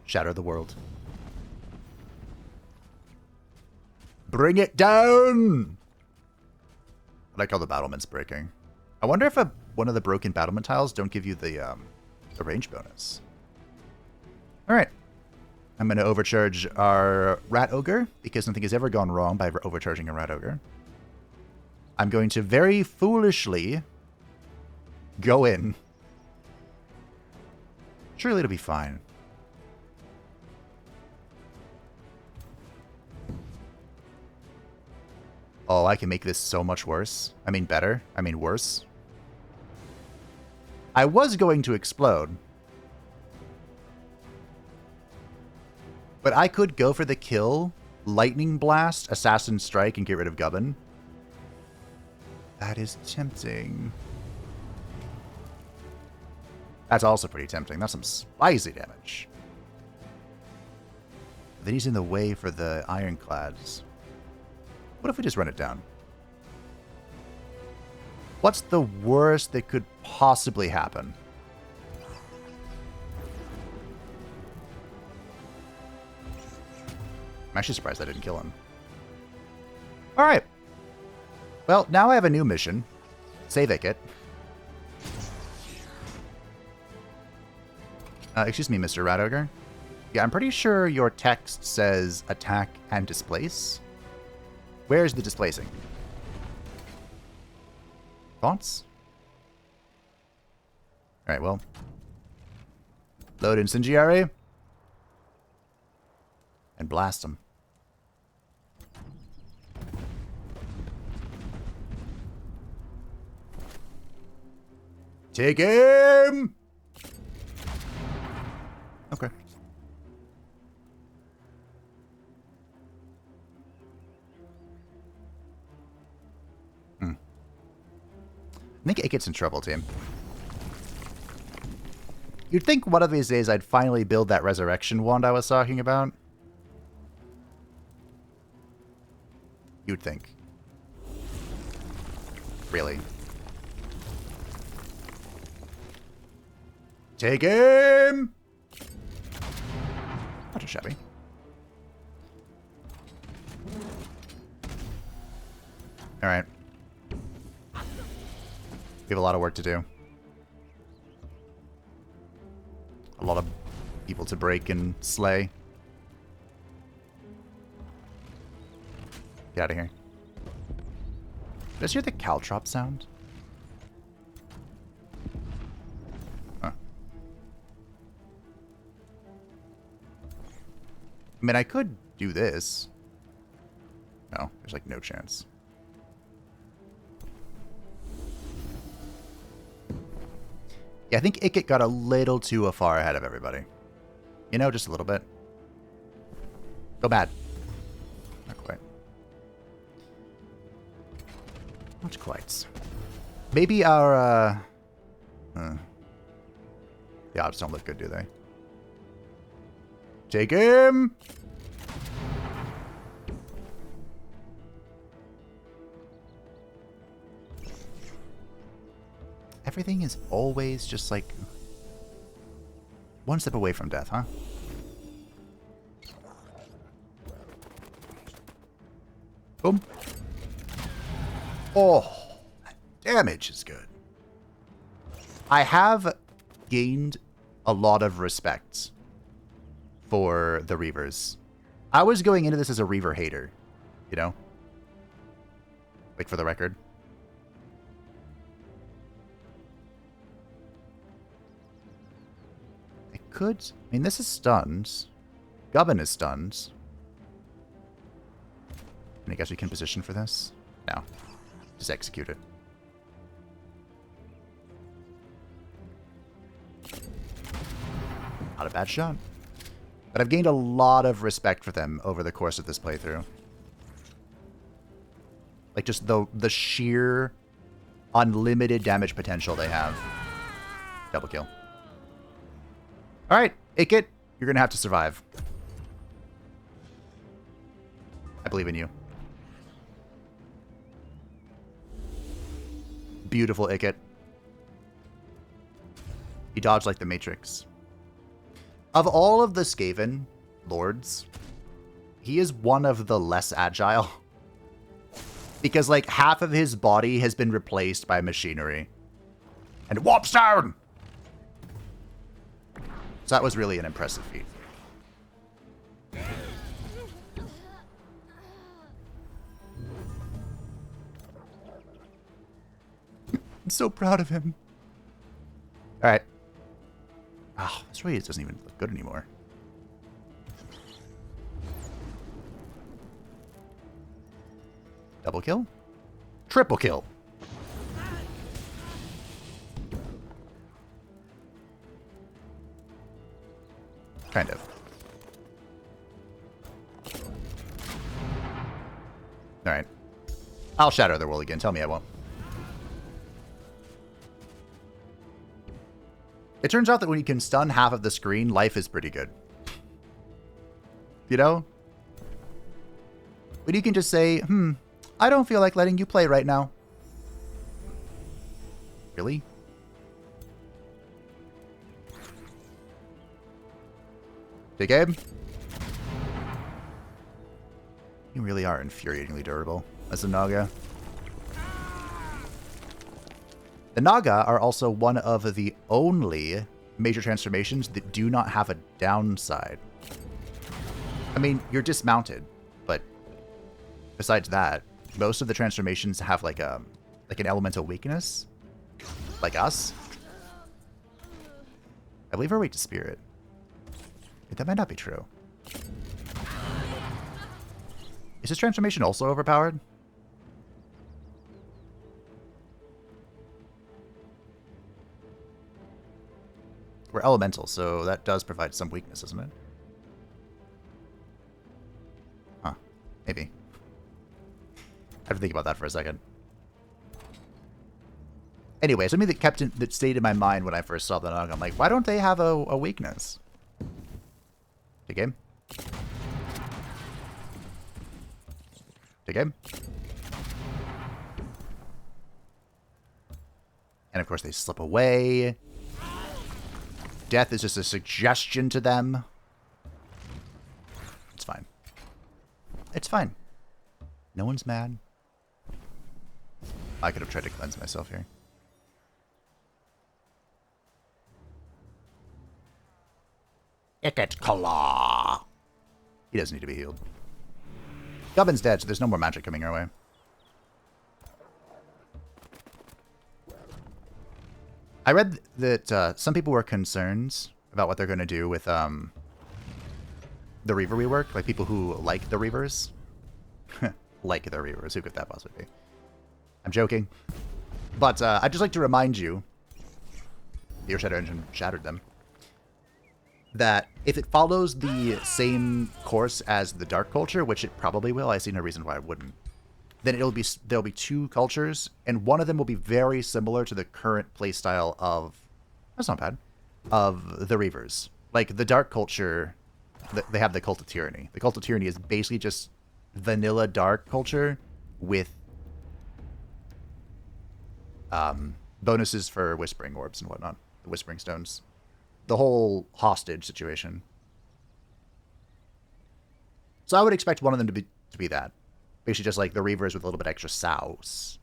Shatter the world. Bring it down! I like how the battlement's breaking. I wonder if one of the broken battlement tiles don't give you the range bonus. Alright. I'm going to overcharge our Rat Ogre, because nothing has ever gone wrong by overcharging a Rat Ogre. I'm going to very foolishly go in. Surely it'll be fine. Oh, I can make this so much worse. I mean better. I mean worse. I was going to explode. But I could go for the kill, Lightning Blast, Assassin Strike, and get rid of Gubbin. That is tempting. That's also pretty tempting. That's some spicy damage. Then he's in the way for the Ironclads. What if we just run it down? What's the worst that could possibly happen? I'm actually surprised I didn't kill him. Alright. Well, now I have a new mission. Save Ikit. Excuse me, Mr. Rat Ogre. Yeah, I'm pretty sure your text says attack and displace. Where's the displacing? Thoughts? Alright, well. Load Incendiary. And blast them. Take him! Okay. I think Ikit's in trouble, team. You'd think one of these days I'd finally build that resurrection wand I was talking about. You'd think. Really. Take him! Not too shabby. Alright. We have a lot of work to do. A lot of people to break and slay. Get out of here. Did I just hear the caltrop sound? Huh. I mean, I could do this. No, there's like no chance. Yeah, I think Ikit got a little too far ahead of everybody. You know, just a little bit. Go bad. Not quite. Not quite. Maybe our, the odds don't look good, do they? Take him! Everything is always just like one step away from death, huh? Boom. Oh, that damage is good. I have gained a lot of respect for the Reavers. I was going into this as a Reaver hater, you know? Like, for the record. I could... I mean, this is stunned. Gubbin is stunned. And I guess we can position for this? No. Just execute it. Not a bad shot. But I've gained a lot of respect for them over the course of this playthrough. Like, just the sheer unlimited damage potential they have. Double kill. Alright, Ikit, you're gonna have to survive. I believe in you. Beautiful Ikit. He dodged like the Matrix. Of all of the Skaven lords, he is one of the less agile. Because, like, half of his body has been replaced by machinery. And it warps down! So that was really an impressive feat. I'm so proud of him. Alright. Oh, this really doesn't even look good anymore. Double kill? Triple kill. Kind of. Alright. I'll shatter the world again. Tell me I won't. It turns out that when you can stun half of the screen, life is pretty good. You know? When you can just say, I don't feel like letting you play right now. Really? Take aim. You really are infuriatingly durable as a Naga. The Naga are also one of the only major transformations that do not have a downside. I mean, you're dismounted, but besides that, most of the transformations have like an elemental weakness, like us. I believe our weak to spirit. That might not be true. Is this transformation also overpowered? We're elemental, so that does provide some weakness, doesn't it? Huh. Maybe. I have to think about that for a second. Anyway, something that stayed in my mind when I first saw the Naga. I'm like, why don't they have a weakness? Take aim. Take aim. And of course they slip away. Death is just a suggestion to them. It's fine. It's fine. No one's mad. I could have tried to cleanse myself here. Ikit Kala. He doesn't need to be healed. Gubbin's dead, so there's no more magic coming our way. I read that some people were concerned about what they're going to do with the Reaver rework, like people who like the Reavers. like the Reavers. Who could that possibly be? I'm joking. But I'd just like to remind you, the Earthshatter engine shattered them, that if it follows the same course as the Dark Culture, which it probably will, I see no reason why it wouldn't, then there'll be two cultures, and one of them will be very similar to the current playstyle of, that's not bad, of the Reavers. Like, the Dark Culture, they have the Cult of Tyranny. The Cult of Tyranny is basically just vanilla Dark Culture with bonuses for Whispering Orbs and whatnot, the Whispering Stones. The whole hostage situation. So I would expect one of them to be that. Basically just like the Reavers with a little bit extra sauce.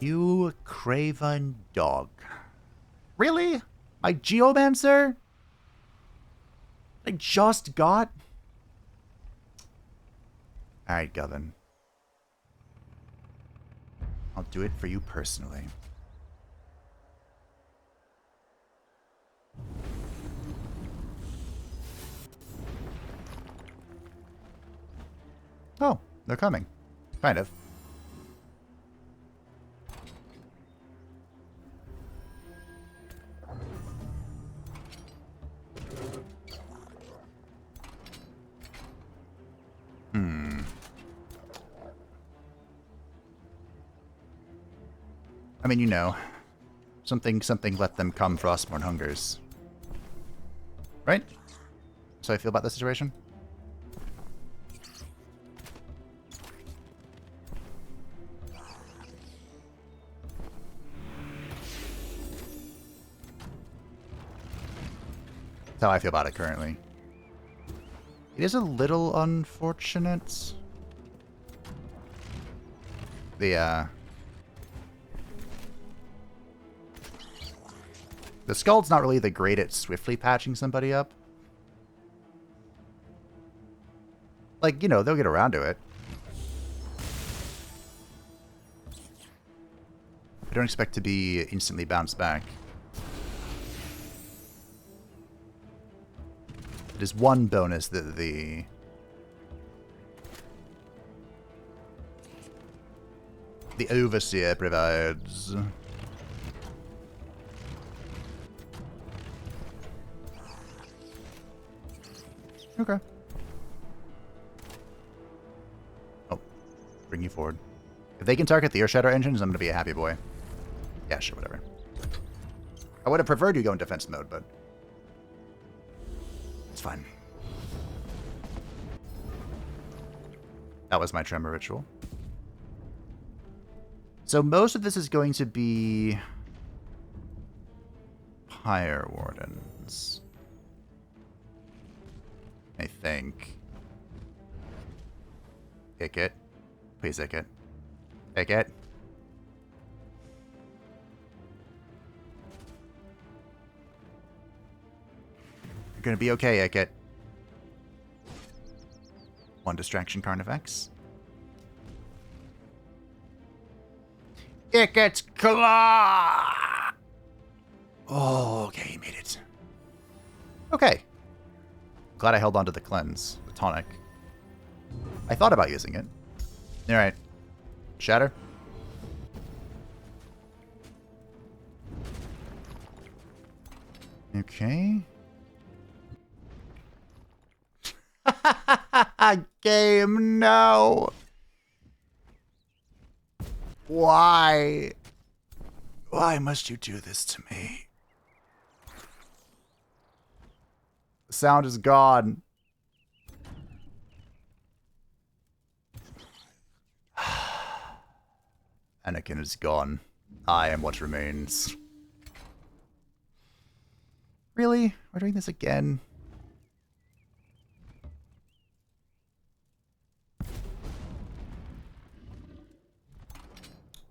You craven dog. Really? My Geomancer? I just got? Alright, Govin. I'll do it for you personally. Oh, they're coming. Kind of. I mean, you know, something let them come, Frostborn hungers. Right? So I feel about the situation? That's how I feel about it currently. It is a little unfortunate. The Skald's not really the great at swiftly patching somebody up. Like, you know, they'll get around to it. I don't expect to be instantly bounced back. It is one bonus that the Overseer provides. Okay. Oh, bring you forward. If they can target the Earthshatter engines, I'm going to be a happy boy. Yeah, sure, whatever. I would have preferred you go in defense mode, but it's fine. That was my Tremor Ritual. So most of this is going to be Pyre Wardens, I think. Ikit. Please, Ikit. Ikit. You're gonna be okay, Ikit. One distraction, Carnifex. Ikit's Claw! Oh, okay, he made it. Okay. Glad I held on to the cleanse, the tonic. I thought about using it. Alright. Shatter. Okay. Game, no. Why? Why must you do this to me? The sound is gone. Anakin is gone. I am what remains. Really? We're doing this again?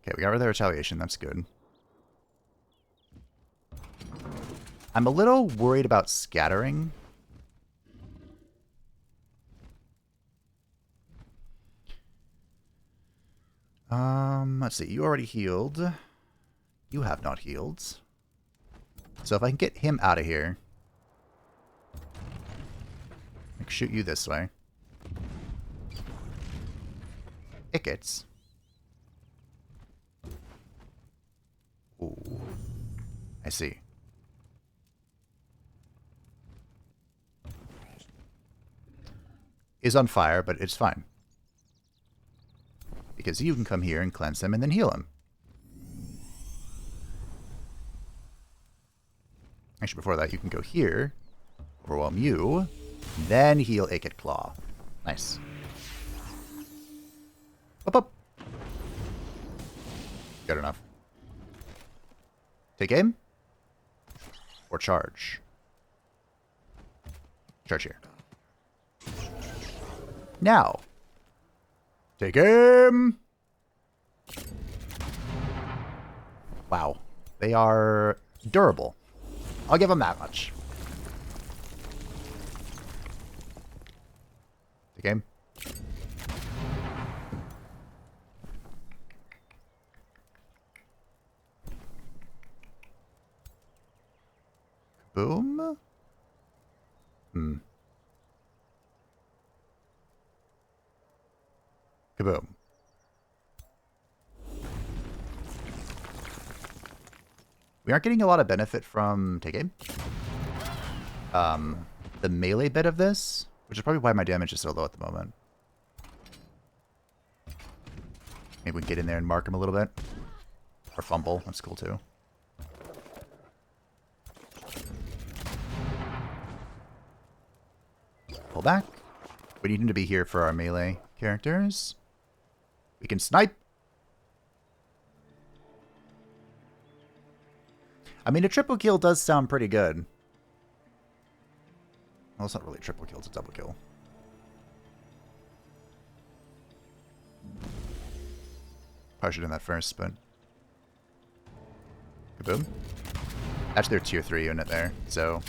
Okay, we got rid of the retaliation. That's good. I'm a little worried about scattering. Let's see. You already healed. You have not healed. So if I can get him out of here, I can shoot you this way. Ikits. Ooh. I see. Is on fire, but it's fine. Because you can come here and cleanse him and then heal him. Actually, before that, you can go here, overwhelm you, then heal Ikit Claw. Nice. Up, up. Good enough. Take aim. Or charge. Charge here. Now. Take aim. Wow. They are durable. I'll give them that much. Take aim. Boom. Kaboom. We aren't getting a lot of benefit from take aim. The melee bit of this, which is probably why my damage is so low at the moment. Maybe we can get in there and mark him a little bit. Or fumble, that's cool too. Pull back. We need him to be here for our melee characters. We can snipe. I mean, a triple kill does sound pretty good. Well, it's not really a triple kill, it's a double kill. Probably should have done that first, but... Kaboom. That's their tier 3 unit there, so...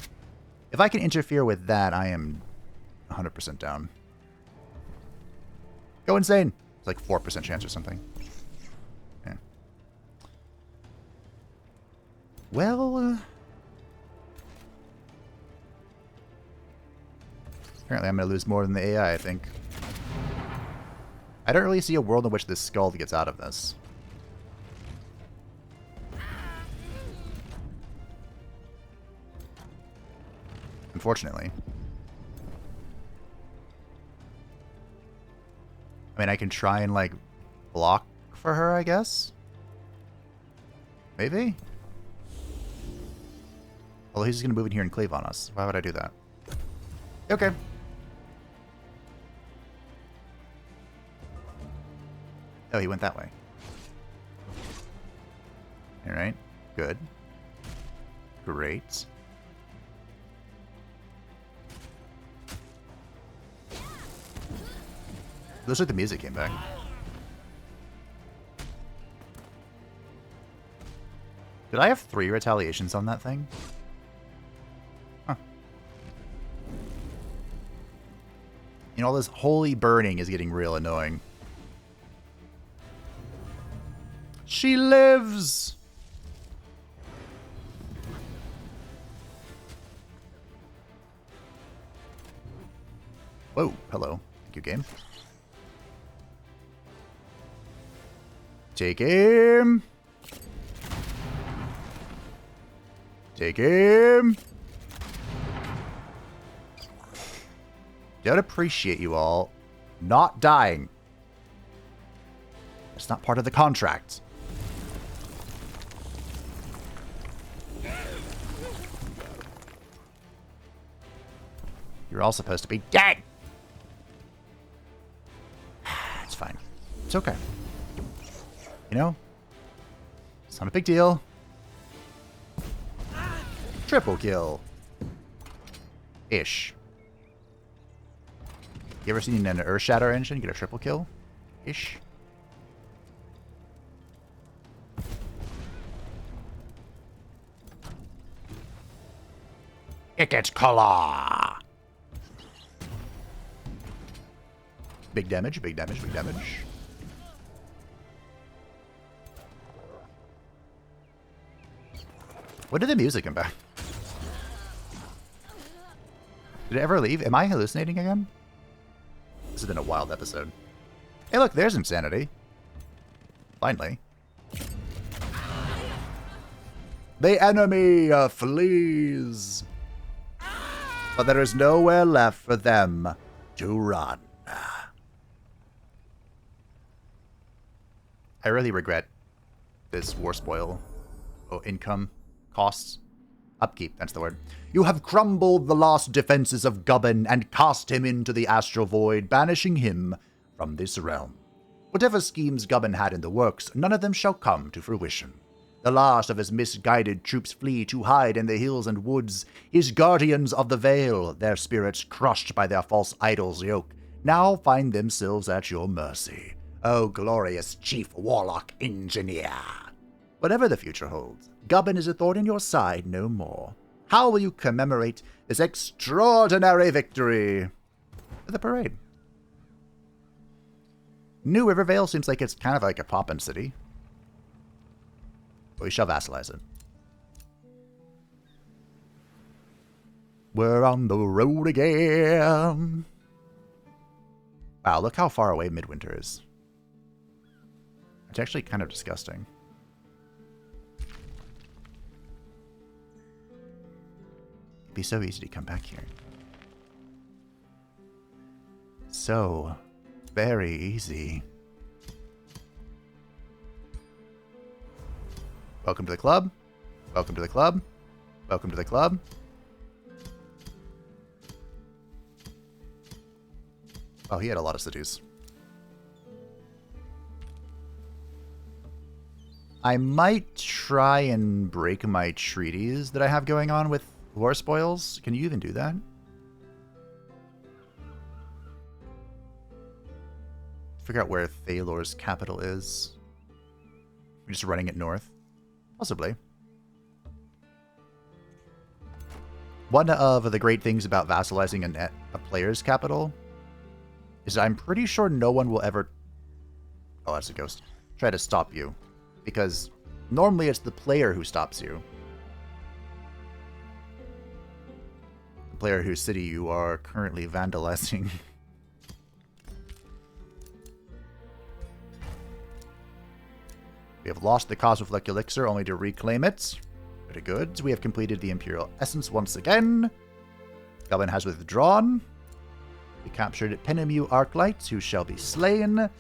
If I can interfere with that, I am 100% down. Go insane! It's like 4% chance or something. Yeah. Well... Apparently I'm going to lose more than the AI, I think. I don't really see a world in which this skull gets out of this. Unfortunately. I mean, I can try and, like, block for her, I guess? Maybe? Although he's just going to move in here and cleave on us. Why would I do that? Okay. Oh, he went that way. Alright. Good. Great. Looks like the music came back. Did I have 3 retaliations on that thing? Huh. You know, all this holy burning is getting real annoying. She lives! Whoa, hello. Thank you, game. Take him! Take him! Don't appreciate you all not dying. It's not part of the contract. You're all supposed to be dead! It's fine. It's okay. You know? It's not a big deal. Triple kill. Ish. You ever seen an Earth Shatter engine get a triple kill? Ish. Ikit Claw. Big damage, big damage, big damage. When did the music come back? Did it ever leave? Am I hallucinating again? This has been a wild episode. Hey, look, there's insanity. Finally. The enemy flees. But there is nowhere left for them to run. I really regret this war spoil. Income. Costs. Upkeep, that's the word. You have crumbled the last defenses of Gubbin and cast him into the astral void, banishing him from this realm. Whatever schemes Gubbin had in the works, none of them shall come to fruition. The last of his misguided troops flee to hide in the hills and woods. His guardians of the Vale, their spirits crushed by their false idol's yoke, now find themselves at your mercy. O glorious Chief Warlock Engineer! Whatever the future holds, Gubbin is a thorn in your side no more. How will you commemorate this extraordinary victory? With a parade. New Rivervale seems like it's kind of like a poppin' city. But we shall vassalize it. We're on the road again. Wow, look how far away Midwinter is. It's actually kind of disgusting. It'd be so easy to come back here. So very easy. Welcome to the club. Welcome to the club. Welcome to the club. Oh, he had a lot of cities. I might try and break my treaties that I have going on with war spoils. Can you even do that? Figure out where Thalor's capital is. We're just running it north. Possibly. One of the great things about vassalizing a player's capital is I'm pretty sure no one will ever... Oh, that's a ghost. Try to stop you. Because normally it's the player who stops you. The player whose city you are currently vandalizing. We have lost the Cosmofleck Elixir only to reclaim it. Pretty good. We have completed the Imperial Essence once again. Gubbin has withdrawn. We captured Penemu Arclight, who shall be slain,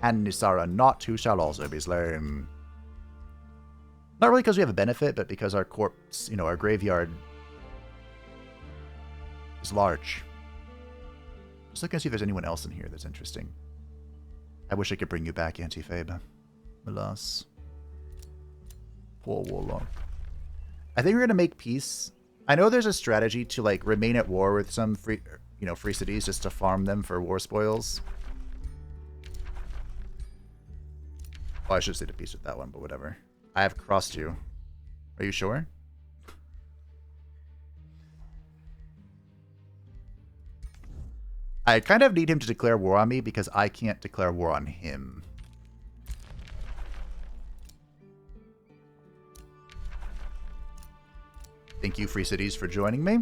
and Nisara Knot, who shall also be slain. Not really because we have a benefit, but because our corpse, our graveyard is large. Just looking to see if there's anyone else in here that's interesting. I wish I could bring you back, Antifabe. Alas. Poor Warlock. I think we're going to make peace. I know there's a strategy to, remain at war with some free cities just to farm them for war spoils. Well, I should say to peace with that one, but whatever. I have crossed you. Are you sure? I kind of need him to declare war on me because I can't declare war on him. Thank you, Free Cities, for joining me.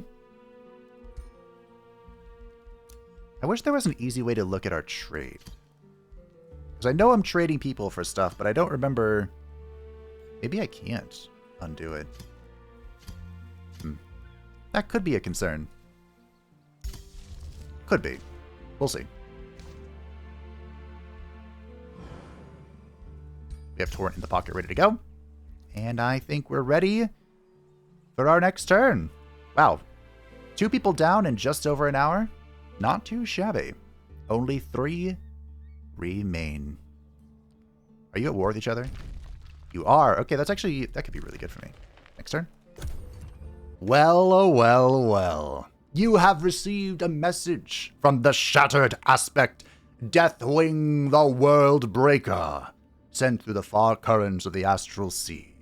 I wish there was an easy way to look at our trade. Because I know I'm trading people for stuff, but I don't remember... Maybe I can't undo it. That could be a concern. Could be. We'll see. We have Torrent in the pocket ready to go. And I think we're ready for our next turn. Wow. 2 people down in just over an hour. Not too shabby. Only 3 remain. Are you at war with each other? You are. Okay, that could be really good for me. Next turn. Well, oh, well, well. You have received a message from the Shattered Aspect, Deathwing the Worldbreaker, sent through the far currents of the Astral Sea.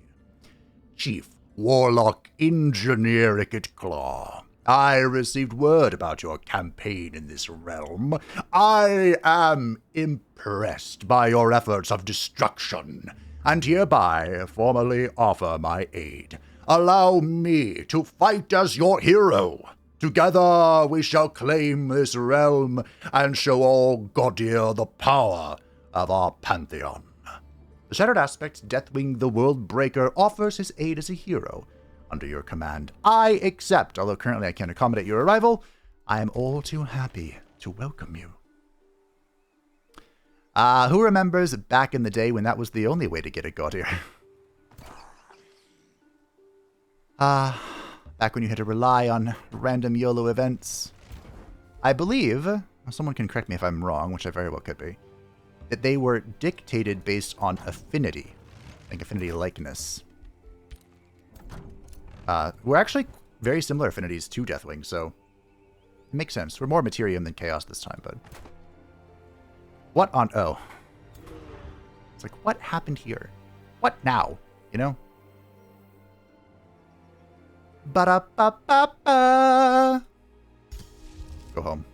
Chief Warlock Engineer Ikit Claw, I received word about your campaign in this realm. I am impressed by your efforts of destruction, and hereby formally offer my aid. Allow me to fight as your hero. Together we shall claim this realm and show all Godir the power of our pantheon. The Shattered Aspect, Deathwing the Worldbreaker, offers his aid as a hero. Under your command, I accept. Although currently I can't accommodate your arrival, I am all too happy to welcome you. Who remembers back in the day when that was the only way to get a god here? Back when you had to rely on random YOLO events. I believe, someone can correct me if I'm wrong, which I very well could be, that they were dictated based on affinity. I think affinity likeness. We're actually very similar affinities to Deathwing, so it makes sense. We're more Materium than Chaos this time, but... What on... Oh. It's like, what happened here? What now? You know? Ba-da-ba-ba-ba! Go home.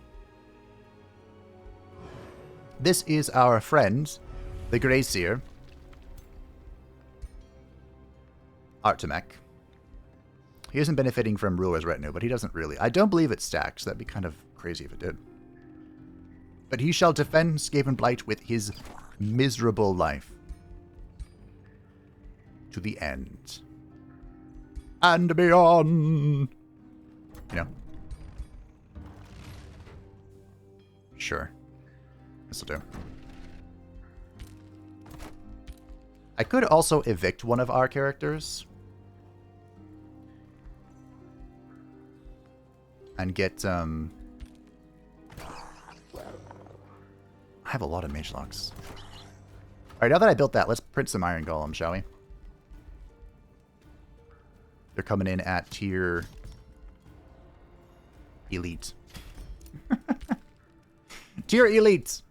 This is our friend, the Greyseer. Artemek. He isn't benefiting from Ruler's Retinue, but he doesn't really. I don't believe it stacks. That'd be kind of crazy if it did. But he shall defend Skaven Blight with his miserable life. To the end. And beyond. You know. Sure. This'll do. I could also evict one of our characters. And get, I have a lot of mage locks. Alright, now that I built that, let's print some iron golem, shall we? They're coming in at tier... Elite. Tier Elite!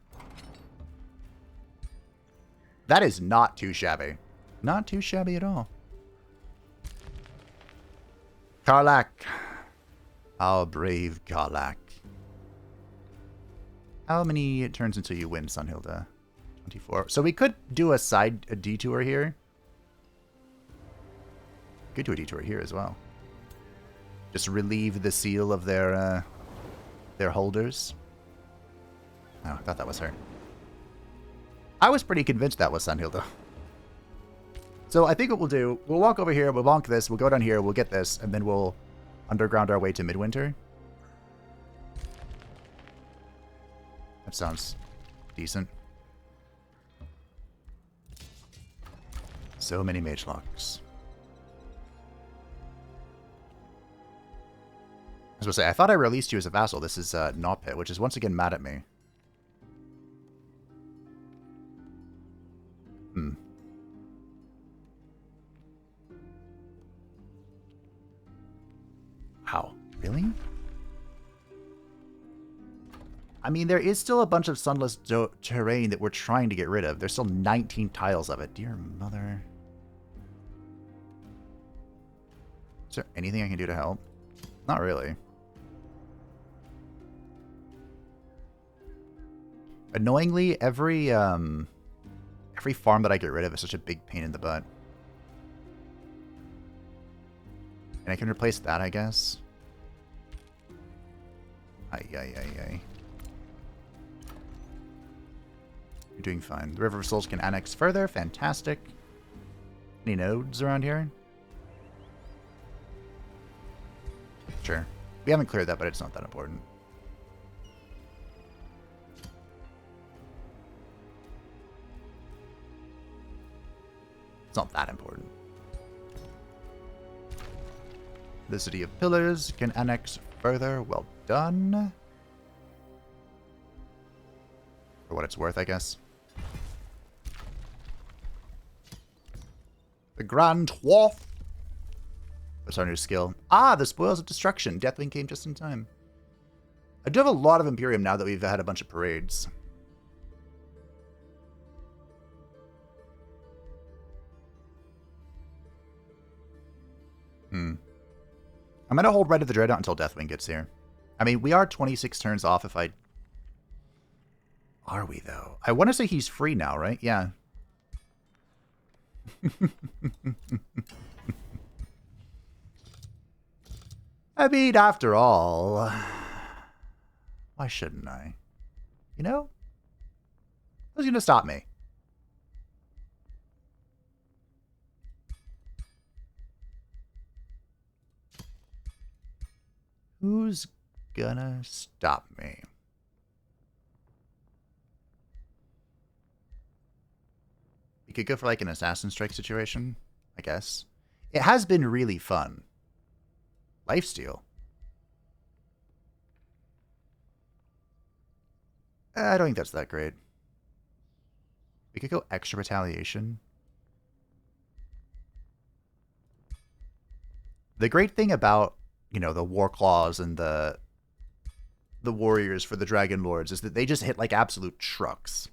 That is not too shabby. Not too shabby at all. Karlach. Our brave Karlach. How many turns until you win, Sunhilda? 24. So we could do a detour here. Could do a detour here as well. Just relieve the seal of their holders. Oh, I thought that was her. I was pretty convinced that was Sunhilda. So I think what we'll do, we'll walk over here, we'll bonk this, we'll go down here, we'll get this, and then we'll underground our way to Midwinter. That sounds decent. So many mage locks. I was going to say, I thought I released you as a vassal. This is Nopit, which is once again mad at me. Wow. Really? I mean, there is still a bunch of sunless terrain that we're trying to get rid of. There's still 19 tiles of it. Dear mother. Is there anything I can do to help? Not really. Annoyingly, every farm that I get rid of is such a big pain in the butt. And I can replace that, I guess. Ay. You're doing fine. The River of Souls can annex further. Fantastic. Any nodes around here? Sure. We haven't cleared that, but it's not that important. It's not that important. The City of Pillars can annex further. Well done. For what it's worth, I guess. The Grand Wharf. What's our new skill? Ah, the Spoils of Destruction. Deathwing came just in time. I do have a lot of Imperium now that we've had a bunch of parades. I'm going to hold Red of the Dreadnought until Deathwing gets here. I mean, we are 26 turns off if I... Are we, though? I want to say he's free now, right? Yeah. I mean, after all... Why shouldn't I? You know? Who's going to stop me? Who's gonna stop me? You could go for like an assassin strike situation, I guess. It has been really fun. Lifesteal. I don't think that's that great. We could go extra retaliation. The great thing about, you know, the war claws and the warriors for the Dragon Lords is that they just hit like absolute trucks.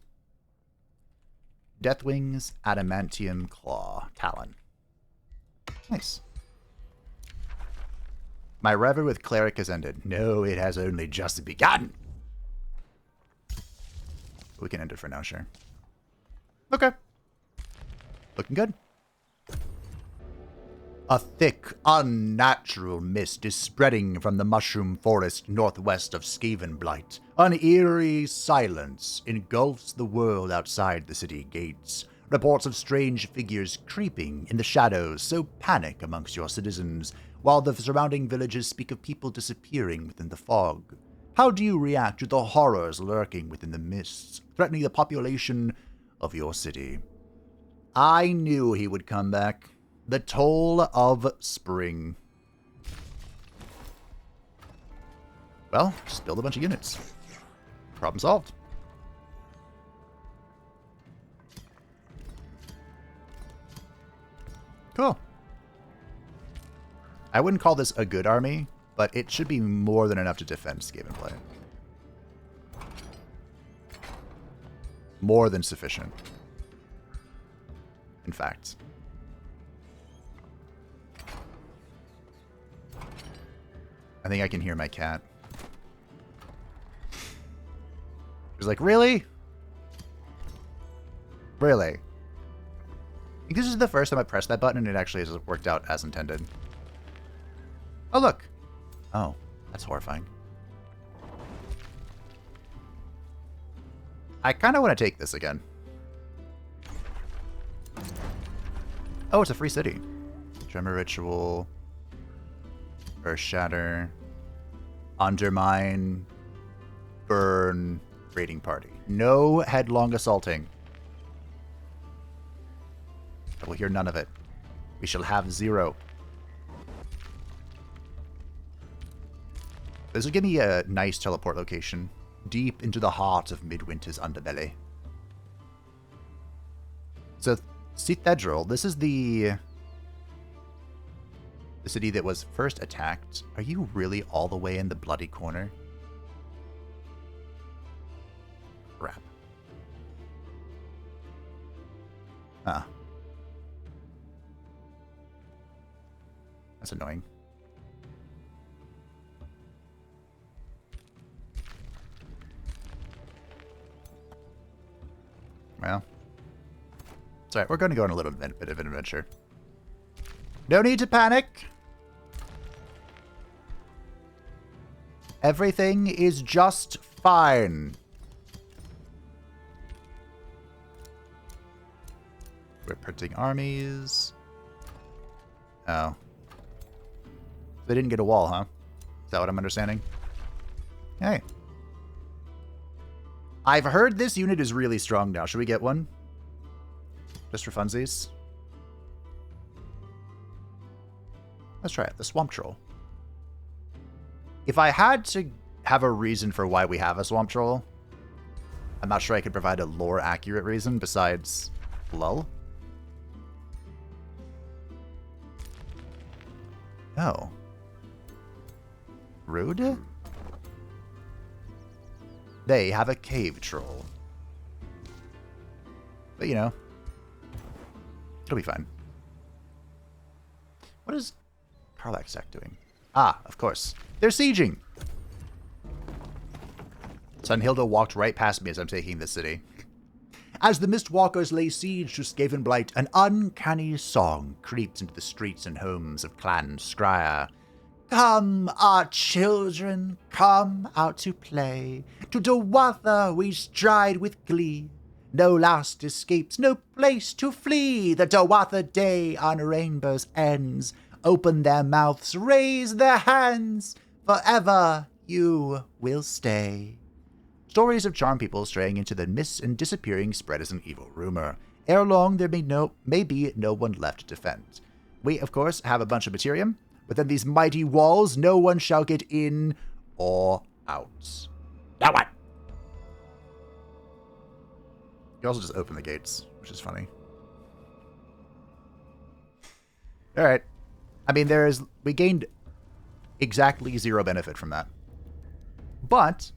Deathwings, Adamantium Claw, Talon. Nice. My reverie with Cleric has ended. No, it has only just begun. We can end it for now, sure. Okay. Looking good. A thick, unnatural mist is spreading from the mushroom forest northwest of Skavenblight. An eerie silence engulfs the world outside the city gates. Reports of strange figures creeping in the shadows sow panic amongst your citizens, while the surrounding villages speak of people disappearing within the fog. How do you react to the horrors lurking within the mists, threatening the population of your city? I knew he would come back. The Toll of Spring. Well, just build a bunch of units. Problem solved. Cool. I wouldn't call this a good army, but it should be more than enough to defend Skavenblight. More than sufficient. In fact. I think I can hear my cat. He's like, really? Really? I think this is the first time I pressed that button and it actually has worked out as intended. Oh, look. Oh, that's horrifying. I kind of want to take this again. Oh, it's a free city. Tremor Ritual. Earth Shatter. Undermine. Burn. Raiding Party. No headlong assaulting. I will hear none of it. We shall have 0. This will give me a nice teleport location. Deep into the heart of Midwinter's underbelly. So, Cathedral, this is the city that was first attacked. Are you really all the way in the bloody corner? Crap. Huh. That's annoying. Well. It's alright, we're going to go on a little bit of an adventure. No need to panic! Everything is just fine. We're printing armies. Oh. They didn't get a wall, huh? Is that what I'm understanding? Hey. I've heard this unit is really strong now. Should we get one? Just for funsies? Let's try it. The Swamp Troll. If I had to have a reason for why we have a Swamp Troll, I'm not sure I could provide a lore-accurate reason besides lull. Oh. Rude? They have a cave troll. But, you know, it'll be fine. What is Karlach's deck doing? Ah, of course. They're sieging! Sunhilda walked right past me as I'm taking this city. As the Mistwalkers lay siege to Skavenblight, an uncanny song creeps into the streets and homes of Clan Scryer. Come, our children, come out to play. To Duatha we stride with glee. No last escapes, no place to flee. The Duathadae on rainbow's ends open their mouths, raise their hands. Forever you will stay. Stories of charmed people straying into the mists and disappearing spread as an evil rumor. Ere long, there may be no one left to defend. We, of course, have a bunch of materium. Within these mighty walls, no one shall get in or out. Now what? You also just open the gates, which is funny. Alright. I mean, we gained exactly 0 benefit from that. But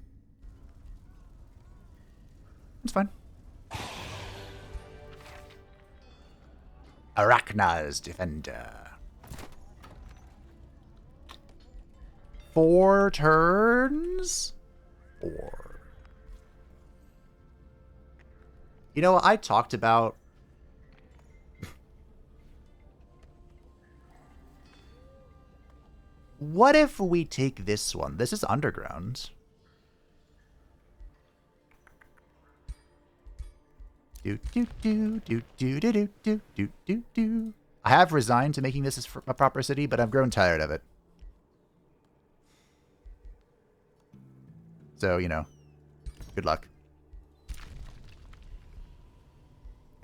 it's fine. Arachna's Defender. 4 turns? 4. You know, I talked about... What if we take this one? This is underground. I have resigned to making this a proper city, but I've grown tired of it. So, you know, good luck.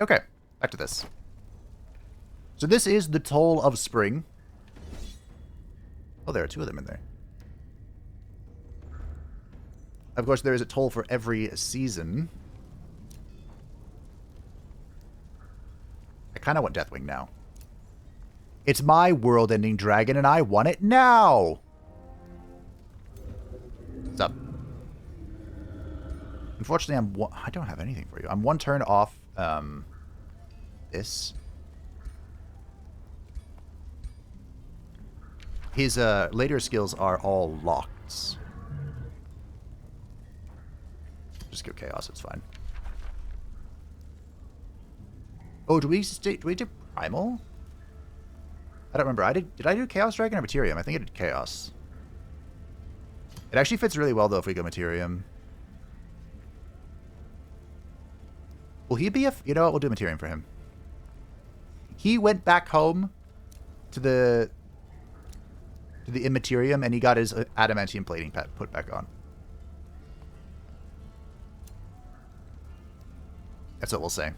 Okay, back to this. So this is the Toll of Spring. Oh, there are 2 of them in there. Of course, there is a toll for every season. I kind of want Deathwing now. It's my world-ending dragon, and I want it now! What's up? Unfortunately, I don't have anything for you. I'm 1 turn off this. His later skills are all locks. Just go Chaos, it's fine. Oh, do we do Primal? I don't remember. Did I do Chaos Dragon or Materium? I think I did Chaos. It actually fits really well, though, if we go Materium. Will he be you know what? We'll do Materium for him. He went back home to the Immaterium, and he got his Adamantium plating put back on. That's what we'll say.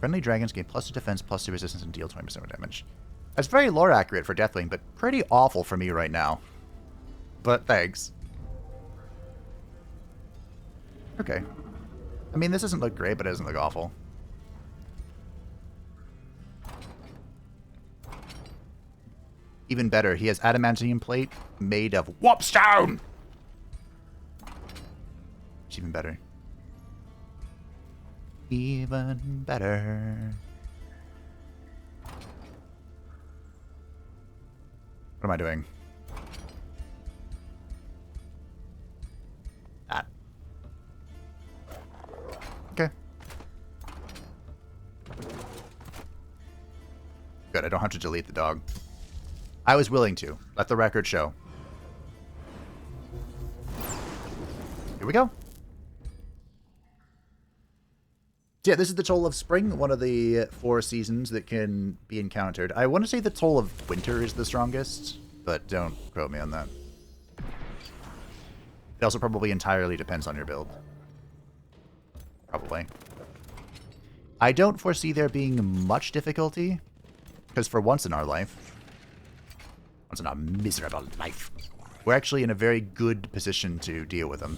Friendly dragons gain +2 defense, +2 resistance, and deal 20% more damage. That's very lore accurate for Deathwing, but pretty awful for me right now. But thanks. Okay. I mean, this doesn't look great, but it doesn't look awful. Even better, he has Adamantium plate made of Warpstone! It's even better. Even better. What am I doing? That. Okay. Good, I don't have to delete the dog. I was willing to. Let the record show. Here we go. Yeah, this is the Toll of Spring, one of the 4 seasons that can be encountered. I want to say the Toll of Winter is the strongest, but don't quote me on that. It also probably entirely depends on your build. Probably. I don't foresee there being much difficulty, because for once in our life, once in our miserable life, we're actually in a very good position to deal with them.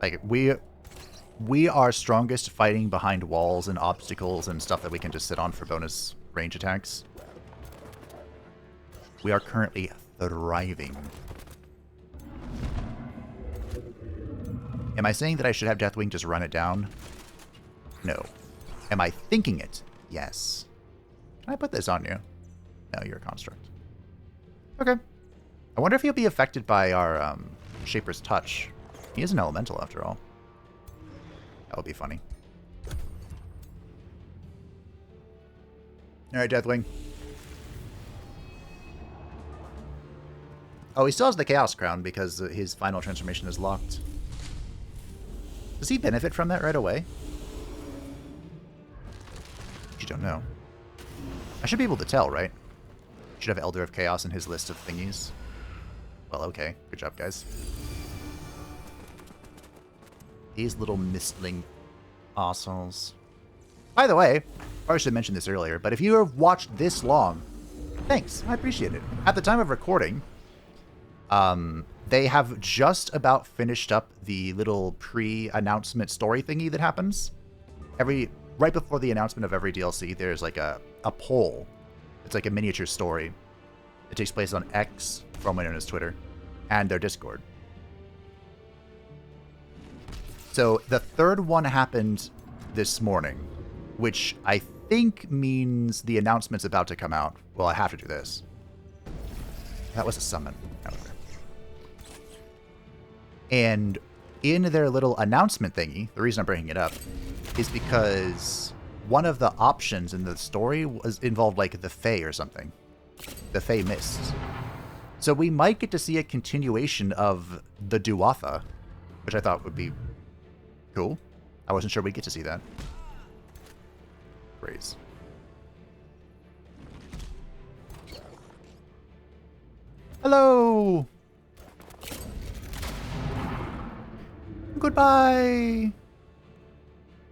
Like, we are strongest fighting behind walls and obstacles and stuff that we can just sit on for bonus range attacks. We are currently thriving. Am I saying that I should have Deathwing just run it down? No. Am I thinking it? Yes. Can I put this on you? No, you're a construct. Okay. I wonder if he'll be affected by our Shaper's Touch. He is an elemental, after all. That would be funny. Alright, Deathwing. Oh, he still has the Chaos Crown because his final transformation is locked. Does he benefit from that right away? You don't know. I should be able to tell, right? Should have Elder of Chaos in his list of thingies. Well, okay. Good job, guys. These little mistling assholes. By the way, I should have mentioned this earlier, but if you have watched this long, thanks. I appreciate it. At the time of recording, they have just about finished up the little pre-announcement story thingy that happens. Right before the announcement of every DLC, there's like a poll. It's like a miniature story. It takes place on X, formerly known as Twitter, and their Discord. So the third one happened this morning, which I think means the announcement's about to come out. Well, I have to do this. That was a summon. However. And in their little announcement thingy, the reason I'm bringing it up is because one of the options in the story was involved like the Fae or something. The Fae Mists. So we might get to see a continuation of the Duatha, which I thought would be cool. I wasn't sure we'd get to see that. Praise. Hello! Goodbye!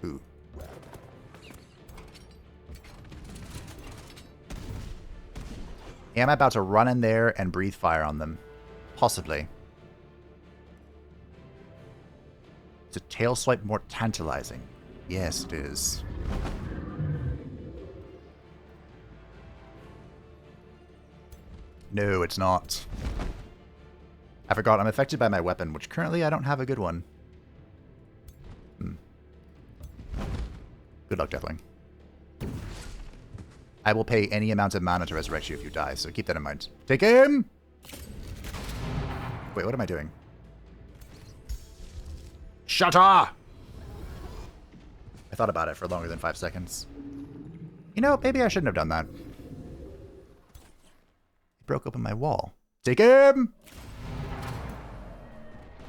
Ooh. Am I about to run in there and breathe fire on them? Possibly. Is a tail swipe more tantalizing? Yes, it is. No, it's not. I forgot I'm affected by my weapon, which currently I don't have a good one. Good luck, Deathwing. I will pay any amount of mana to resurrect you if you die, so keep that in mind. Take him! Wait, what am I doing? Shutter! I thought about it for longer than 5 seconds. You know, maybe I shouldn't have done that. He broke open my wall. Take him!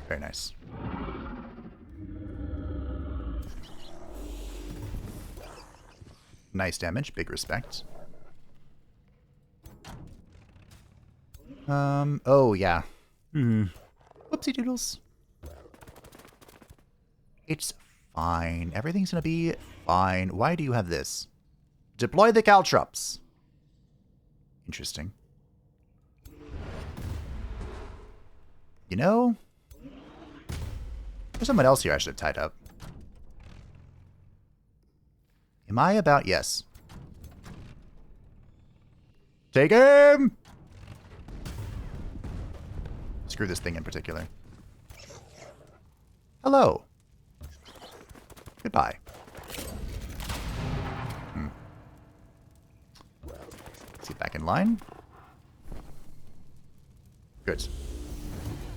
Very nice. Nice damage, big respect. Oh yeah. Whoopsie doodles. It's fine. Everything's gonna be fine. Why do you have this? Deploy the caltrops. Interesting. You know, there's someone else here I should have tied up. Am I about? Yes. Take him! Screw this thing in particular. Hello. Goodbye. Let's get back in line. Good.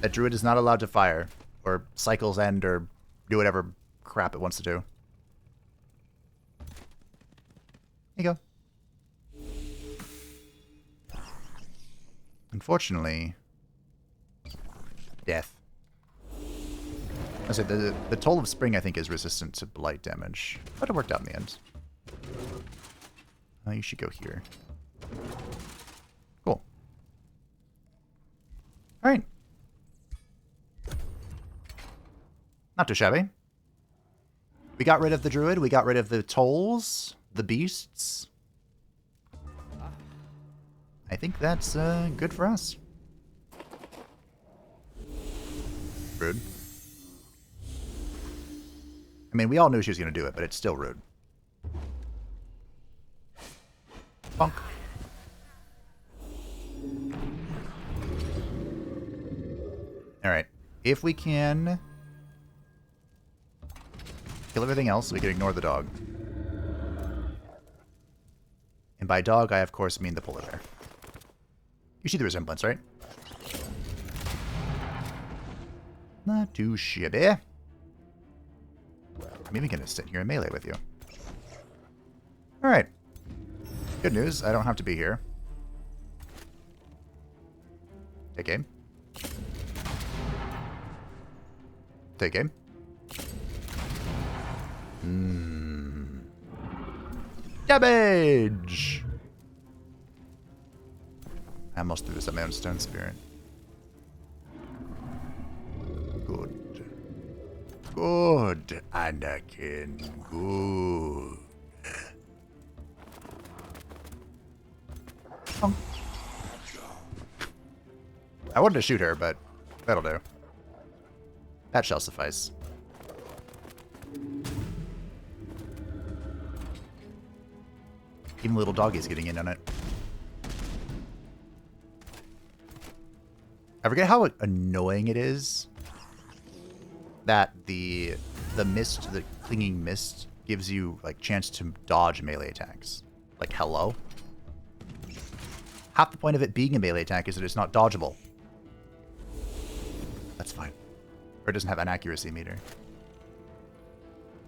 That druid is not allowed to fire, or cycles end, or do whatever crap it wants to do. There you go. Unfortunately, death. I said the Toll of Spring, I think, is resistant to blight damage, but it worked out in the end. You should go here. Cool. All right. Not too shabby. We got rid of the druid. We got rid of the tolls, the beasts. I think that's good for us. Rude. I mean, we all knew she was going to do it, but it's still rude. Bonk. Alright. If we can kill everything else, we can ignore the dog. And by dog, I of course mean the polar bear. You see the resemblance, right? Not too shabby. I'm even going to sit here and melee with you. Alright. Good news, I don't have to be here. Take aim. Take aim. Damage! I almost threw this at my own stone spirit. Good. Good, Anakin. Good. I wanted to shoot her, but that'll do. That shall suffice. Even little doggy's getting in on it. I forget how annoying it is that the mist, the clinging mist, gives you like chance to dodge melee attacks. Like, hello? Half the point of it being a melee attack is that it's not dodgeable. That's fine. Or it doesn't have an accuracy meter.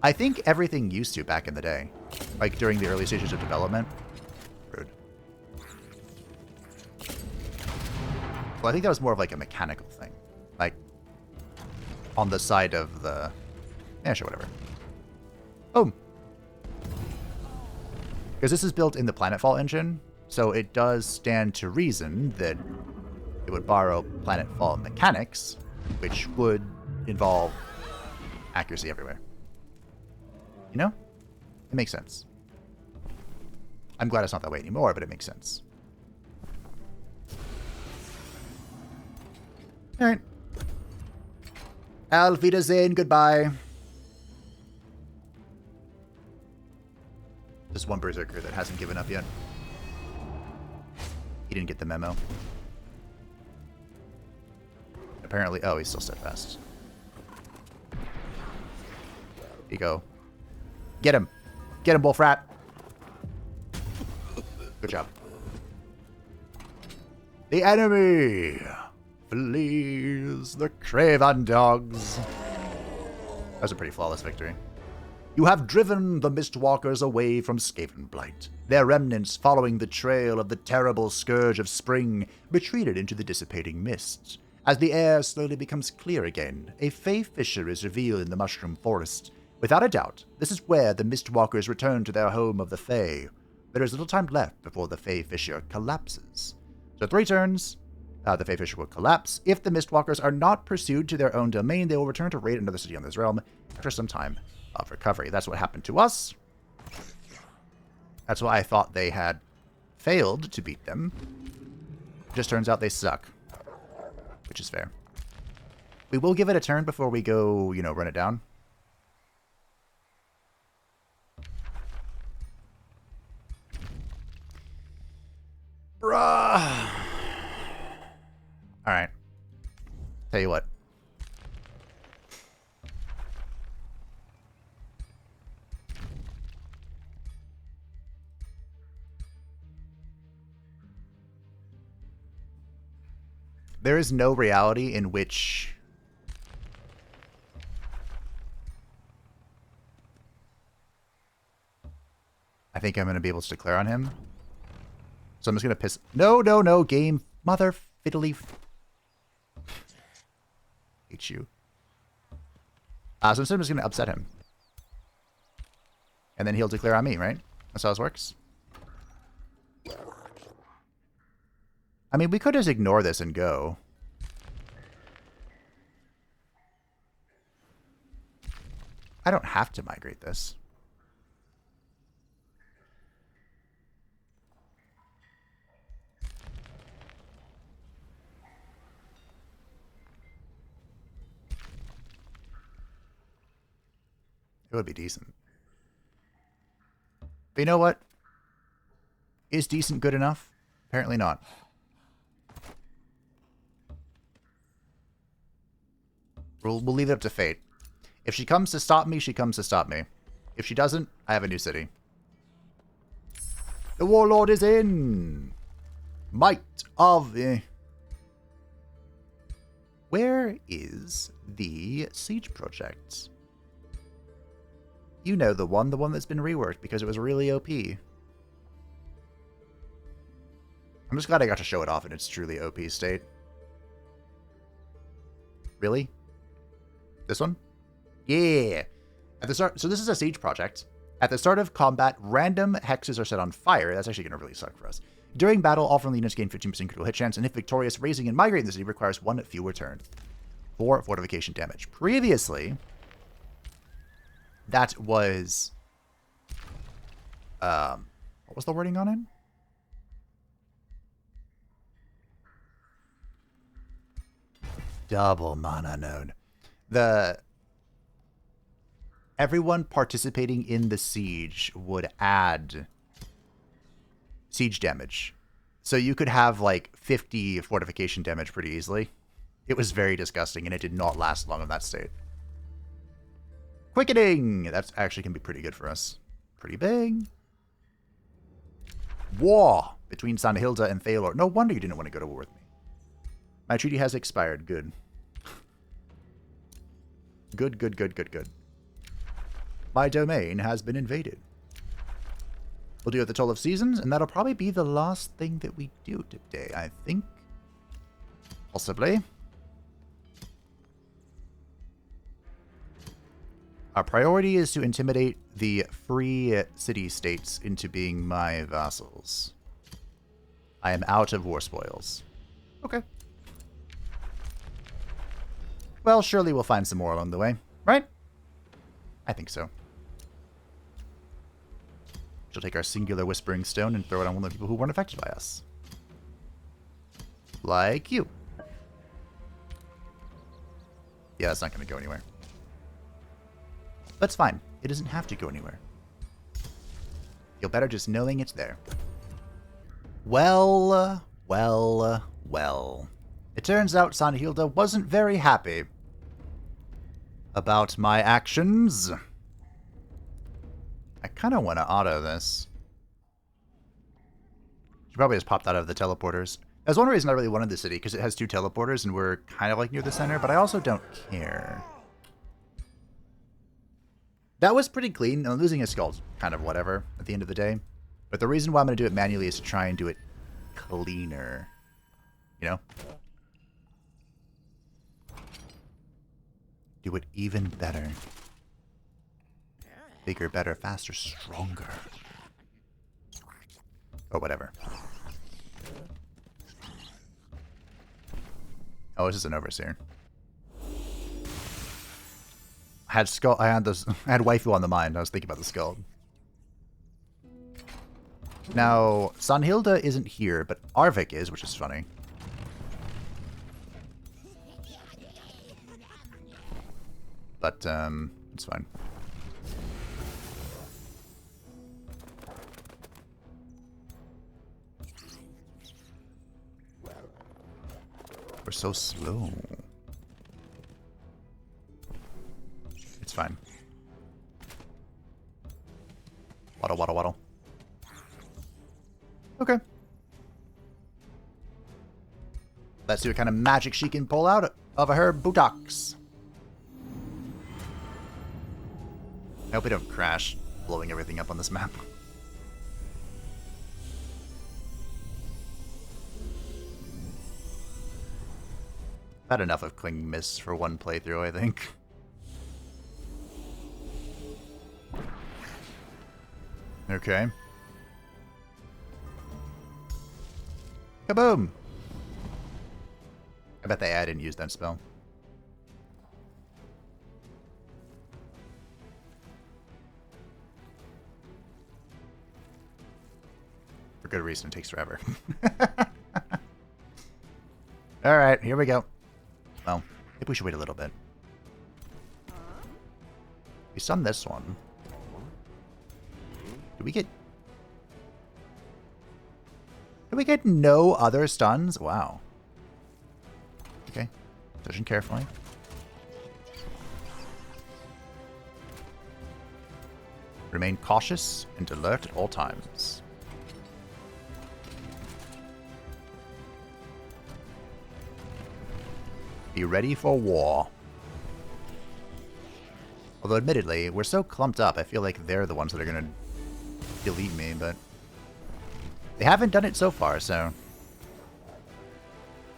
I think everything used to back in the day. Like during the early stages of development. Rude. Well, I think that was more of like a mechanical thing. Like, on the side of the... Yeah, sure, whatever. Boom! Because this is built in the Planetfall engine, so it does stand to reason that it would borrow Planetfall mechanics, which would involve accuracy everywhere. You know? It makes sense. I'm glad it's not that way anymore, but it makes sense. Alright. Auf Wiedersehen, goodbye. There's one berserker that hasn't given up yet. He didn't get the memo. Apparently, oh, he's still steadfast. Here you go. Get him. Get him, Wolf Rat. Good job. The enemy flees the Craven Dogs. That was a pretty flawless victory. You have driven the Mistwalkers away from Skavenblight. Their remnants, following the trail of the terrible scourge of spring, retreated into the dissipating mists. As the air slowly becomes clear again, a Fey fissure is revealed in the Mushroom Forest. Without a doubt, this is where the Mistwalkers return to their home of the Fey. There is little time left before the Fey fissure collapses. So 3 turns, the Fey fissure will collapse. If the Mistwalkers are not pursued to their own domain, they will return to raid another city on this realm after some time of recovery. That's what happened to us. That's why I thought they had failed to beat them. Just turns out they suck. Which is fair. We will give it a turn before we go, you know, run it down. Bruh. Alright. Tell you what. There is no reality in which I think I'm going to be able to declare on him. So I'm just going to piss... No, game. Mother fiddly... Hate you. So instead I'm just going to upset him. And then he'll declare on me, right? That's how this works. I mean, we could just ignore this and go. I don't have to migrate this. It would be decent. But you know what? Is decent good enough? Apparently not. We'll leave it up to fate. If she comes to stop me, she comes to stop me. If she doesn't, I have a new city. The Warlord is in! Might of the... Where is the Siege Project? You know the one that's been reworked because it was really OP. I'm just glad I got to show it off in its truly OP state. Really? This one? Yeah! At the start, so this is a siege project. At the start of combat, random hexes are set on fire. That's actually going to really suck for us. During battle, all friendly units gain 15% critical hit chance, and if victorious, raising and migrating the city requires 1 fewer turn. 4 fortification damage. Previously, that was... what was the wording on it? Double mana node. Everyone participating in the siege would add siege damage. So you could have like 50 fortification damage pretty easily. It was very disgusting, and it did not last long in that state. Quickening! That's actually can be pretty good for us. Pretty big. War between Sandhilda and Thalor. No wonder you didn't want to go to war with me. My treaty has expired. Good. Good, good, good, good, good. My domain has been invaded. We'll do it at the Toll of Seasons, and that'll probably be the last thing that we do today, I think. Possibly. Our priority is to intimidate the free city-states into being my vassals. I am out of war spoils. Okay. Well, surely we'll find some more along the way, right? I think so. She'll take our singular Whispering Stone and throw it on one of the people who weren't affected by us. Like you. Yeah, that's not going to go anywhere. That's fine. It doesn't have to go anywhere. Feel better just knowing it's there. Well. It turns out Sandhilda wasn't very happy about my actions. I kind of want to auto this. She probably just popped out of the teleporters. That's one reason I really wanted the city, because it has 2 teleporters and we're kind of like near the center, but I also don't care. That was pretty clean. And losing a skull's kind of whatever at the end of the day. But the reason why I'm going to do it manually is to try and do it cleaner. You know? Do it even better. Bigger, better, faster, stronger. Or whatever. Oh, it's just an overseer. I had waifu on the mind. I was thinking about the skull. Now, Sandhilda isn't here, but Arvik is, which is funny. But, it's fine. We're so slow. It's fine. Waddle, waddle, waddle. Okay. Let's see what kind of magic she can pull out of her buttocks. I hope we don't crash, blowing everything up on this map. I've had enough of Clinging Mists for one playthrough, I think. Okay. Kaboom! I bet I didn't use that spell. For good reason, it takes forever. Alright, here we go. Well, maybe we should wait a little bit. We stun this one. Do we get no other stuns? Wow. Okay. Position carefully. Remain cautious and alert at all times. Be ready for war. Although admittedly, we're so clumped up, I feel like they're the ones that are going to delete me, but they haven't done it so far, so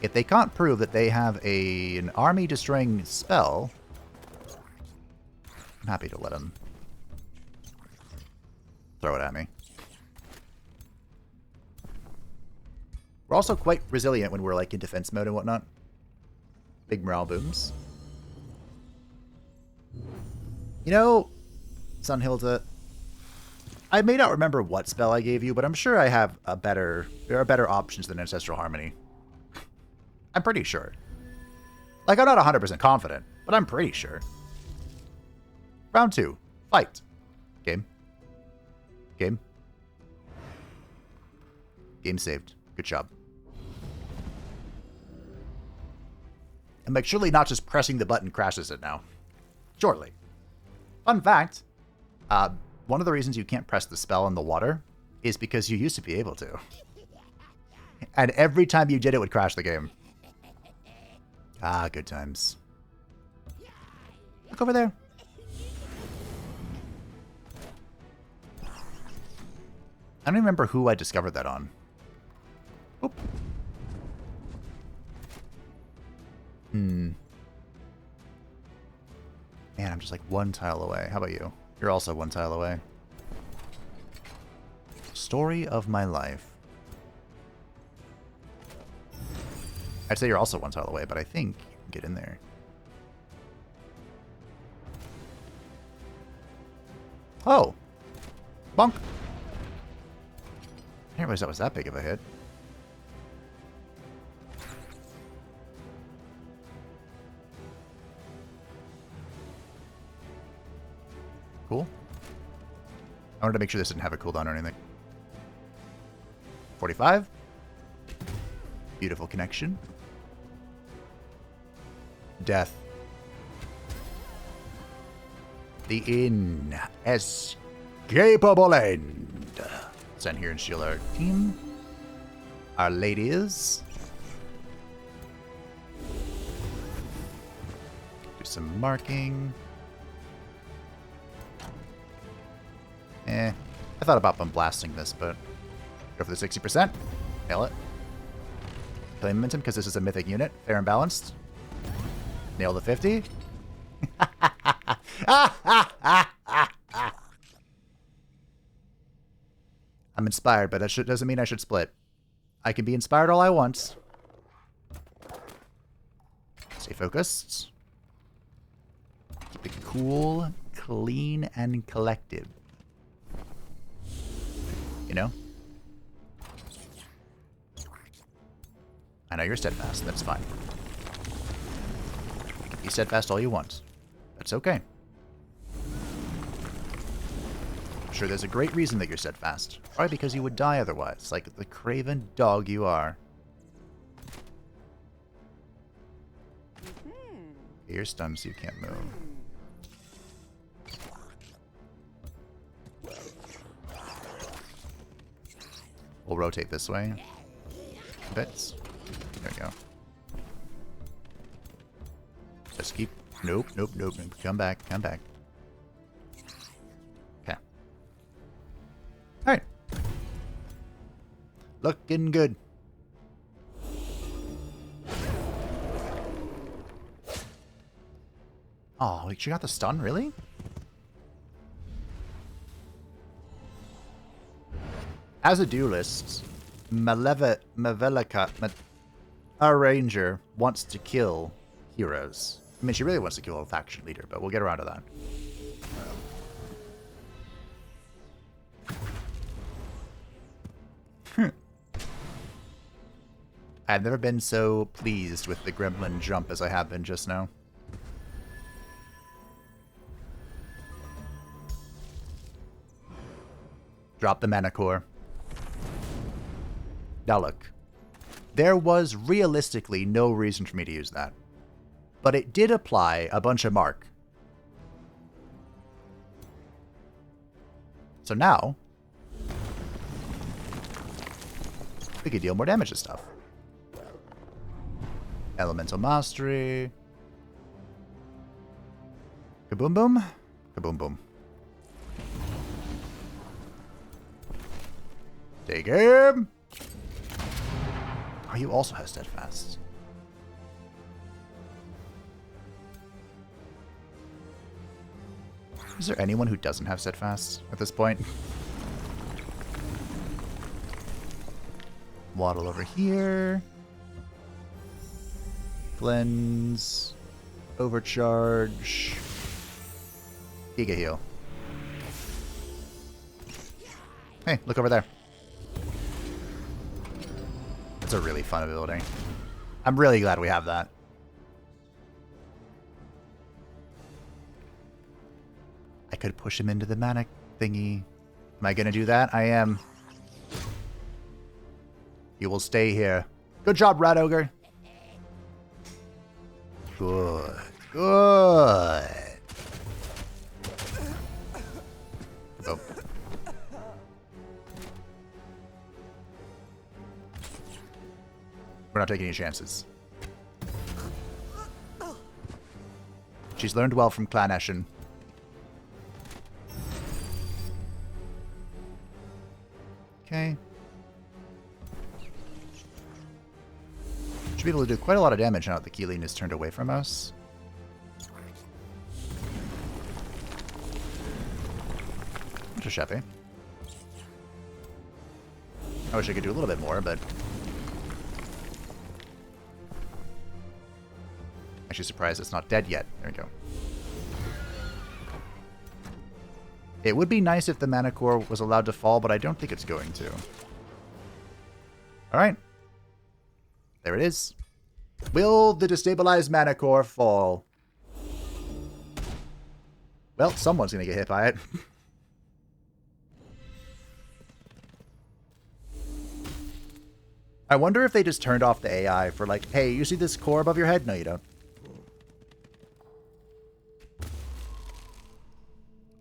If they can't prove that they have an army-destroying spell, I'm happy to let them throw it at me. We're also quite resilient when we're like in defense mode and whatnot. Big morale booms. You know, Sunhilda, I may not remember what spell I gave you, but I'm sure I have there are better options than Ancestral Harmony. I'm pretty sure. Like, I'm not 100% confident, but I'm pretty sure. Round 2. Fight. Game. Game. Game saved. Good job. And like, surely not just pressing the button crashes it now. Surely. Fun fact, one of the reasons you can't press the spell in the water is because you used to be able to. And every time you did, it would crash the game. Ah, good times. Look over there. I don't even remember who I discovered that on. Oop. Man, I'm just like one tile away. How about you? You're also one tile away. Story of my life. I'd say you're also one tile away, but I think you can get in there. Oh! Bonk! I didn't realize that was that big of a hit. Cool. I wanted to make sure this didn't have a cooldown or anything. 45. Beautiful connection. Death. The Inescapable End. Send here and shield our team. Our ladies. Do some marking. I thought about blasting this, but go for the 60%. Nail it. Claim momentum because this is a mythic unit. Fair and balanced. Nail the 50. I'm inspired, but that doesn't mean I should split. I can be inspired all I want. Stay focused. Keep it cool, clean, and collective. You know? I know you're steadfast. That's fine. You can be steadfast all you want. That's okay. I'm sure there's a great reason that you're steadfast. Probably because you would die otherwise, like the craven dog you are. You're stunned so you can't move. We'll rotate this way. Bits. There we go. Just keep... Nope, nope, nope. Come back, come back. Okay. Alright. Looking good. Oh, wait, she got the stun, really? As a duelist, our ranger wants to kill heroes. I mean, she really wants to kill a faction leader, but we'll get around to that. I've never been so pleased with the gremlin jump as I have been just now. Drop the mana core. Now look, there was realistically no reason for me to use that, but it did apply a bunch of mark. So now, we could deal more damage to stuff. Elemental Mastery. Kaboom boom. Kaboom boom. Take him! Oh, you also have Steadfast. Is there anyone who doesn't have Steadfast at this point? Waddle over here. Cleanse. Overcharge. Giga heal. Hey, look over there. That's a really fun ability. I'm really glad we have that. I could push him into the mana thingy. Am I going to do that? I am. You will stay here. Good job, Rat Ogre. Good. Good. Oh. We're not taking any chances. She's learned well from Clan Eshin. Okay. Should be able to do quite a lot of damage now that the Keeling is turned away from us. Just happy. I wish I could do a little bit more, but actually surprised it's not dead yet. There we go. It would be nice if the mana core was allowed to fall, but I don't think it's going to. Alright. There it is. Will the destabilized mana core fall? Well, someone's going to get hit by it. I wonder if they just turned off the AI for like, hey, you see this core above your head? No, you don't.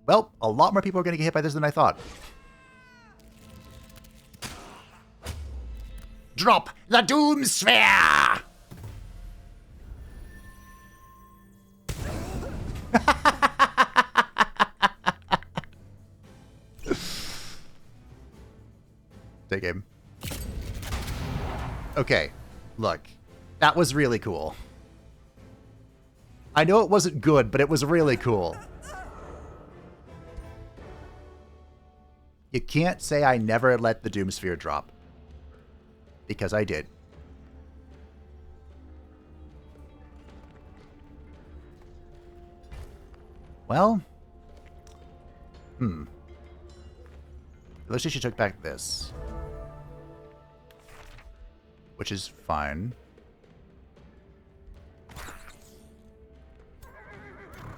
Well, a lot more people are going to get hit by this than I thought. Drop the Doom Sphere! Take him. Okay, look. That was really cool. I know it wasn't good, but it was really cool. You can't say I never let the Doom Sphere drop. Because I did. Well. At least she took back this. Which is fine.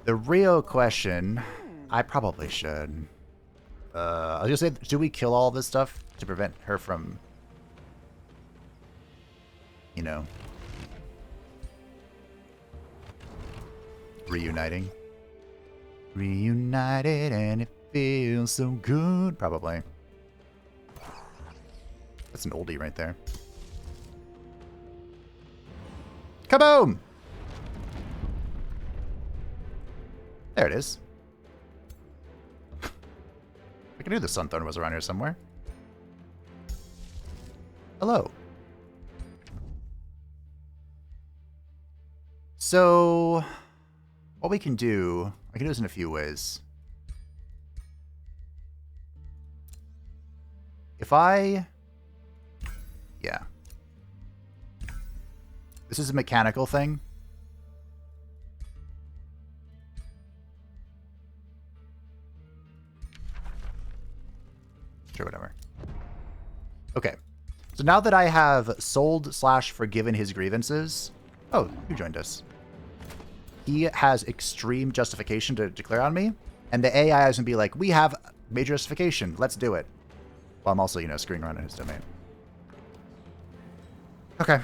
The real question... I probably should... I was gonna say, do we kill all this stuff to prevent her from... you know... reuniting? Reunited and it feels so good. Probably. That's an oldie right there. Kaboom! There it is. I knew the Sunthorn was around here somewhere. Hello. So, what we can do... I can do this in a few ways. If I... yeah. This is a mechanical thing. Sure, whatever. Okay. So now that I have sold/forgiven his grievances... oh, you joined us. He has extreme justification to declare on me, and the AI is going to be like, we have major justification, let's do it. While I'm also, you know, screwing around in his domain. Okay.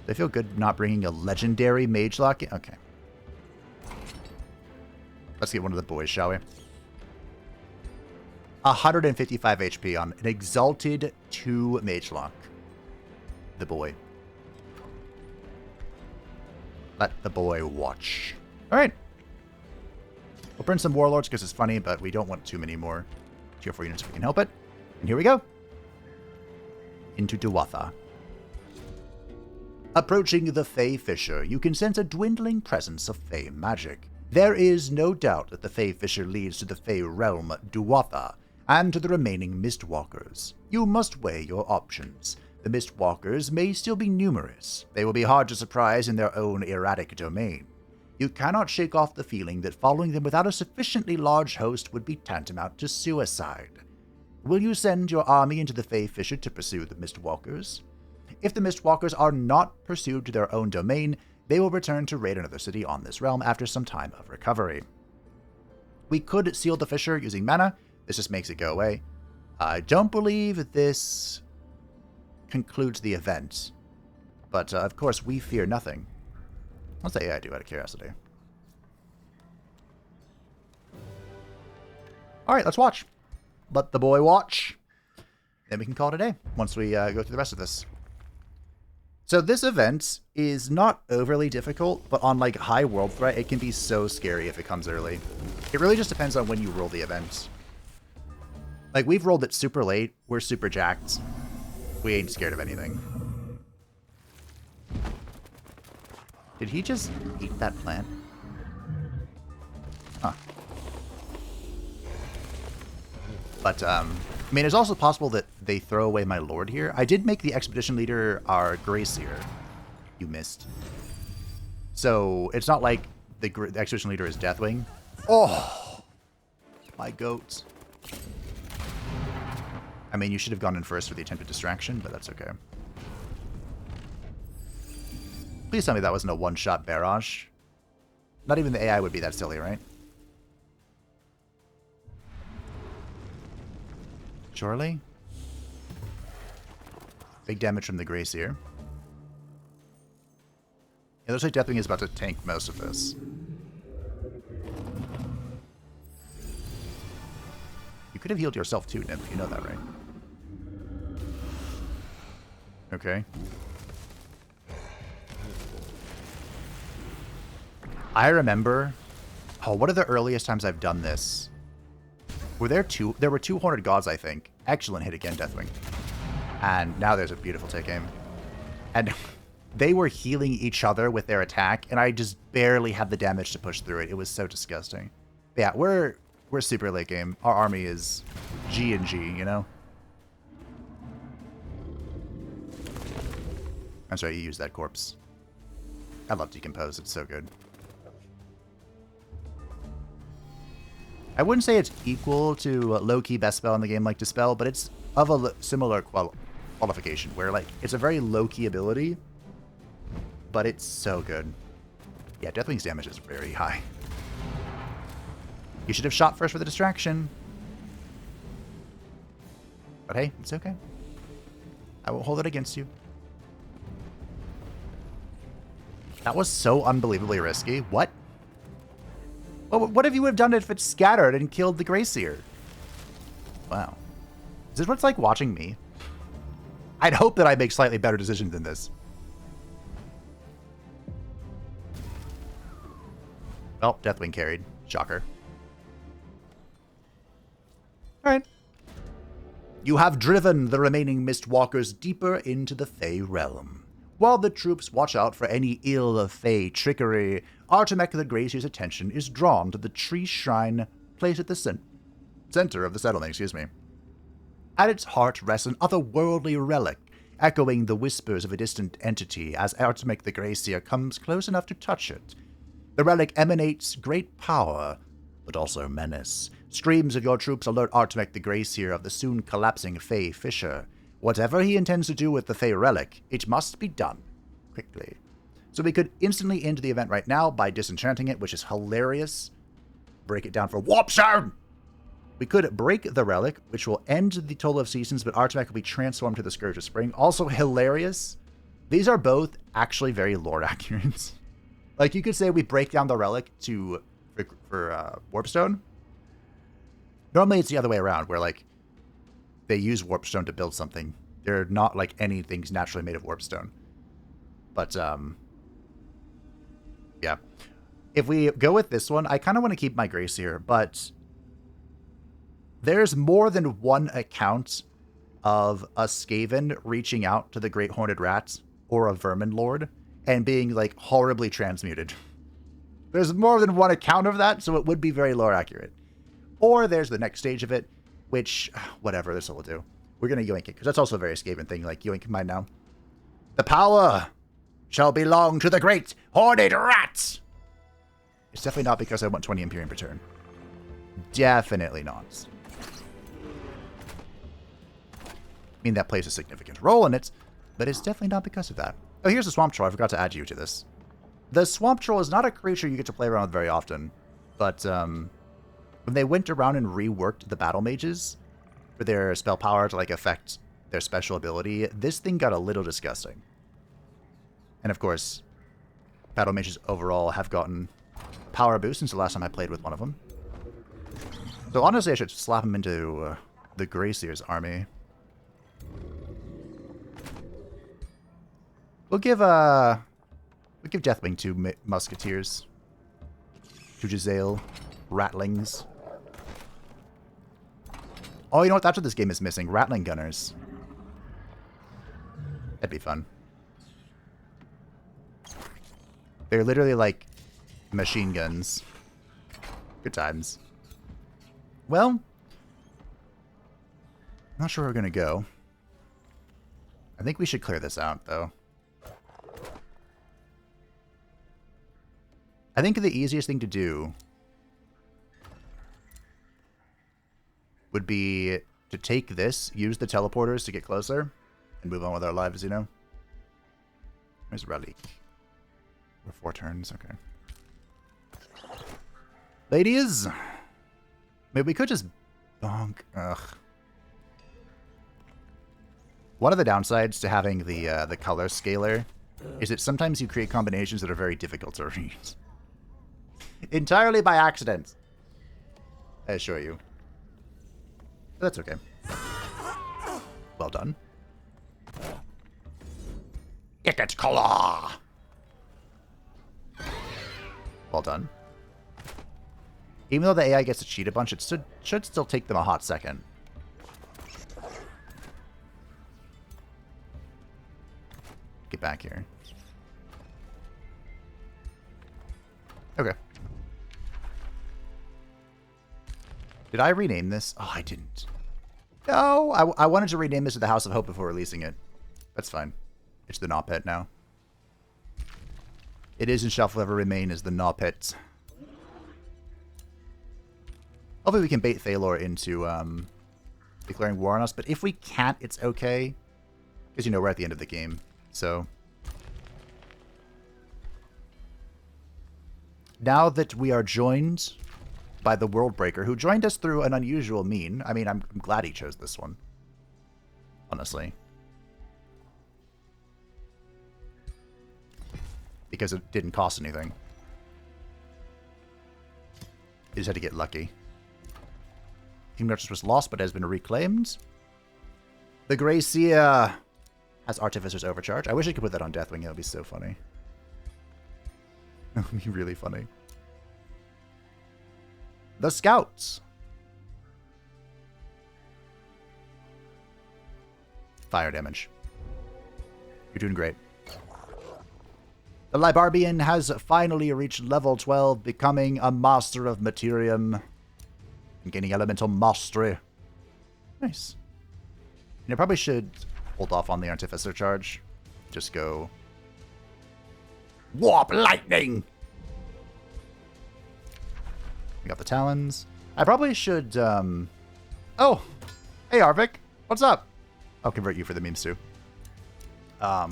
Do I feel good not bringing a legendary mage lock in? Okay. Let's get one of the boys, shall we? 155 HP on an Exalted 2 mage lock. The boy. Let the boy watch. Alright. We'll print some warlords because it's funny, but we don't want too many more tier 4 units if we can help it. And here we go. Into Duatha. Approaching the Fey Fissure, you can sense a dwindling presence of Fey magic. There is no doubt that the Fey Fissure leads to the Fey realm Duathadae and to the remaining Mistwalkers. You must weigh your options. The Mistwalkers may still be numerous. They will be hard to surprise in their own erratic domain. You cannot shake off the feeling that following them without a sufficiently large host would be tantamount to suicide. Will you send your army into the Fey Fissure to pursue the Mistwalkers? If the Mistwalkers are not pursued to their own domain, they will return to raid another city on this realm after some time of recovery. We could seal the fissure using mana. This just makes it go away. I don't believe this concludes the event, but of course we fear nothing. What's the AI do out of curiosity? Alright, let's watch. Let the boy watch. Then we can call it a day once we go through the rest of this. So this event is not overly difficult, but on like high world threat, it can be so scary if it comes early. It really just depends on when you roll the event. Like we've rolled it super late, we're super jacked. We ain't scared of anything. Did he just eat that plant? Huh. But, I mean, it's also possible that they throw away my lord here. I did make the expedition leader our Gracier. You missed. So, it's not like the expedition leader is Deathwing. Oh! My goats. I mean, you should have gone in first for the attempted distraction, but that's okay. Please tell me that wasn't a one-shot barrage. Not even the AI would be that silly, right? Surely? Big damage from the Gracier. It looks like Deathwing is about to tank most of this. You could have healed yourself too, Nymph. You know that, right? Okay. I remember... Oh, what are the earliest times I've done this? Were there two? There were two Horned Gods, I think. Excellent hit again, Deathwing. And now there's a beautiful take aim. And they were healing each other with their attack, and I just barely had the damage to push through it. It was so disgusting. But yeah, we're super late game. Our army is G and G, you know? I'm sorry, you used that corpse. I love Decompose. It's so good. I wouldn't say it's equal to low-key best spell in the game like Dispel, but it's of a similar qualification, where like it's a very low-key ability, but it's so good. Yeah, Deathwing's damage is very high. You should have shot first for the distraction. But hey, it's okay. I won't hold it against you. That was so unbelievably risky. What? Well, what if you would have done it if it scattered and killed the Gracier? Wow. Is this what it's like watching me? I'd hope that I make slightly better decisions than this. Well, Deathwing carried. Shocker. Alright. You have driven the remaining Mistwalkers deeper into the Fey realm. While the troops watch out for any ill Fey trickery, Artemek the Gracier's attention is drawn to the tree shrine placed at the center of the settlement, At its heart rests an otherworldly relic, echoing the whispers of a distant entity as Artemek the Gracier comes close enough to touch it. The relic emanates great power, but also menace. Screams of your troops alert Artemek the Gracier of the soon collapsing Fey fissure. Whatever he intends to do with the Fey relic, it must be done quickly. So we could instantly end the event right now by disenchanting it, which is hilarious. Break it down for Warp Zone! We could break the relic, which will end the Toll of Seasons, but Artemek will be transformed to the Scourge of Spring. Also hilarious. These are both actually very lore accurate. Like, you could say we break down the relic for Warpstone. Normally it's the other way around, where, like, they use Warpstone to build something. They're not, like, anything's naturally made of Warpstone. But, yeah. If we go with this one, I kind of want to keep my Gracier, but there's more than one account of a Skaven reaching out to the Great Horned Rat or a Vermin Lord and being, like, horribly transmuted. There's more than one account of that, so it would be very lore accurate. Or there's the next stage of it, which, whatever, this will do. We're going to yoink it, because that's also a very Skaven thing, like, yoink mine now. The power shall belong to the great horned rats! It's definitely not because I want 20 Imperium per turn. Definitely not. I mean, that plays a significant role in it, but it's definitely not because of that. Oh, here's the Swamp Troll. I forgot to add you to this. The Swamp Troll is not a creature you get to play around with very often, but when they went around and reworked the Battle Mages for their spell power to, like, affect their special ability, this thing got a little disgusting. And, of course, Battle Mages overall have gotten power boost since the last time I played with one of them. So, honestly, I should slap him into the Gracier's army. We'll give Deathwing 2 Musketeers. 2 Giselle Rattlings. Oh, you know what? That's what this game is missing. Rattling Gunners. That'd be fun. They're literally like machine guns. Good times. Well, I'm not sure where we're going to go. I think we should clear this out, though. I think the easiest thing to do would be to take this, use the teleporters to get closer, and move on with our lives, you know? Where's Relic? We're 4 turns, okay. Ladies! Maybe we could just bonk. Ugh. One of the downsides to having the color scaler is that sometimes you create combinations that are very difficult to read. Entirely by accident. I assure you. But that's okay. Well done. Ikit Claw! Well done. Even though the AI gets to cheat a bunch, it should still take them a hot second. Get back here. Okay. Did I rename this? Oh, I didn't. No, I wanted to rename this to the House of Hope before releasing it. That's fine. It's the Gnaw Pit now. It is and shall forever remain as the Gnaw Pit. Hopefully we can bait Thalor into declaring war on us, but if we can't, it's okay. Because, you know, we're at the end of the game, so... Now that we are joined by the Worldbreaker, who joined us through an unusual mean. I mean, I'm glad he chose this one. Honestly. Because it didn't cost anything. You just had to get lucky. Team Nurture was lost, but has been reclaimed. The Gracia has Artificer's Overcharge. I wish I could put that on Deathwing. It would be so funny. It would be really funny. The Scouts. Fire damage. You're doing great. The Libarbian has finally reached level 12, becoming a Master of Materium and gaining Elemental Mastery. Nice. And I probably should hold off on the Artificer charge. Just go... Warp Lightning! We got the Talons. I probably should, Oh! Hey, Arvik! What's up? I'll convert you for the memes, too. I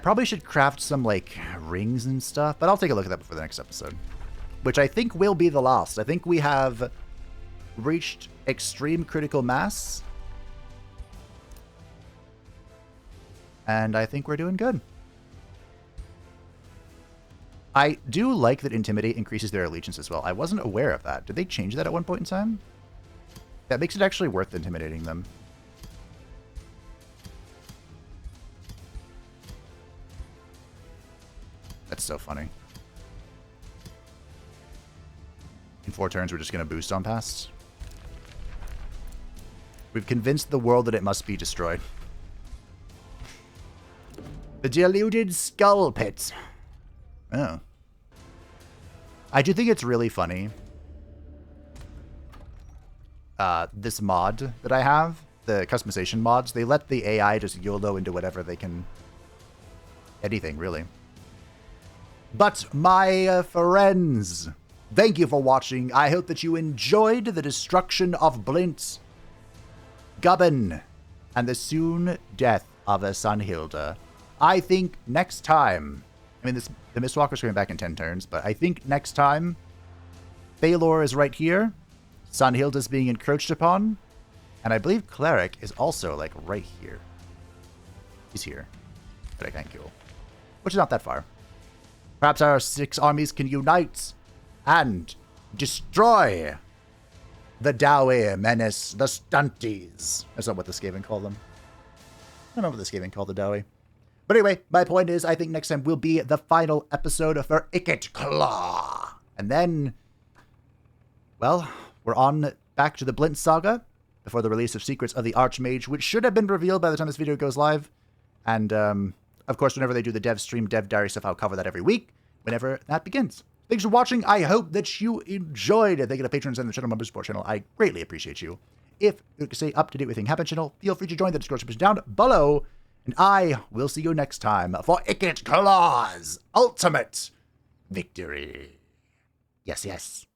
probably should craft some, like, rings and stuff, but I'll take a look at that before the next episode. Which I think will be the last. I think we have reached extreme critical mass. And I think we're doing good. I do like that Intimidate increases their allegiance as well. I wasn't aware of that. Did they change that at one point in time? That makes it actually worth intimidating them. That's so funny. In 4 turns, we're just going to boost on past. We've convinced the world that it must be destroyed. The Deluded Skull Pit. Oh. I do think it's really funny. This mod that I have, the customization mods, they let the AI just YOLO into whatever they can. Anything, really. But my friends, thank you for watching. I hope that you enjoyed the destruction of Blint, Gubbin, and the soon death of Sunhilda. I think next time, I mean, the Mistwalker's coming back in 10 turns, but I think next time, Thalor is right here, Sunhilda's being encroached upon, and I believe Cleric is also, like, right here. He's here, but I can't kill, which is not that far. Perhaps our 6 armies can unite and destroy the Dowie menace, the Stunties. That's not what the Skaven call them. I don't know what the Skaven call the Dowie. But anyway, my point is, I think next time will be the final episode for Ikit Claw. And then, well, we're on back to the Blint saga before the release of Secrets of the Archmage, which should have been revealed by the time this video goes live. And, of course, whenever they do the dev stream, dev diary stuff, I'll cover that every week, whenever that begins. Thanks for watching. I hope that you enjoyed it. Thank you to patrons and the channel members support channel. I greatly appreciate you. If you like to stay up to date with anything happening channel, feel free to join the Discord servers down below. And I will see you next time for Ikit Claw's ultimate victory. Yes, yes.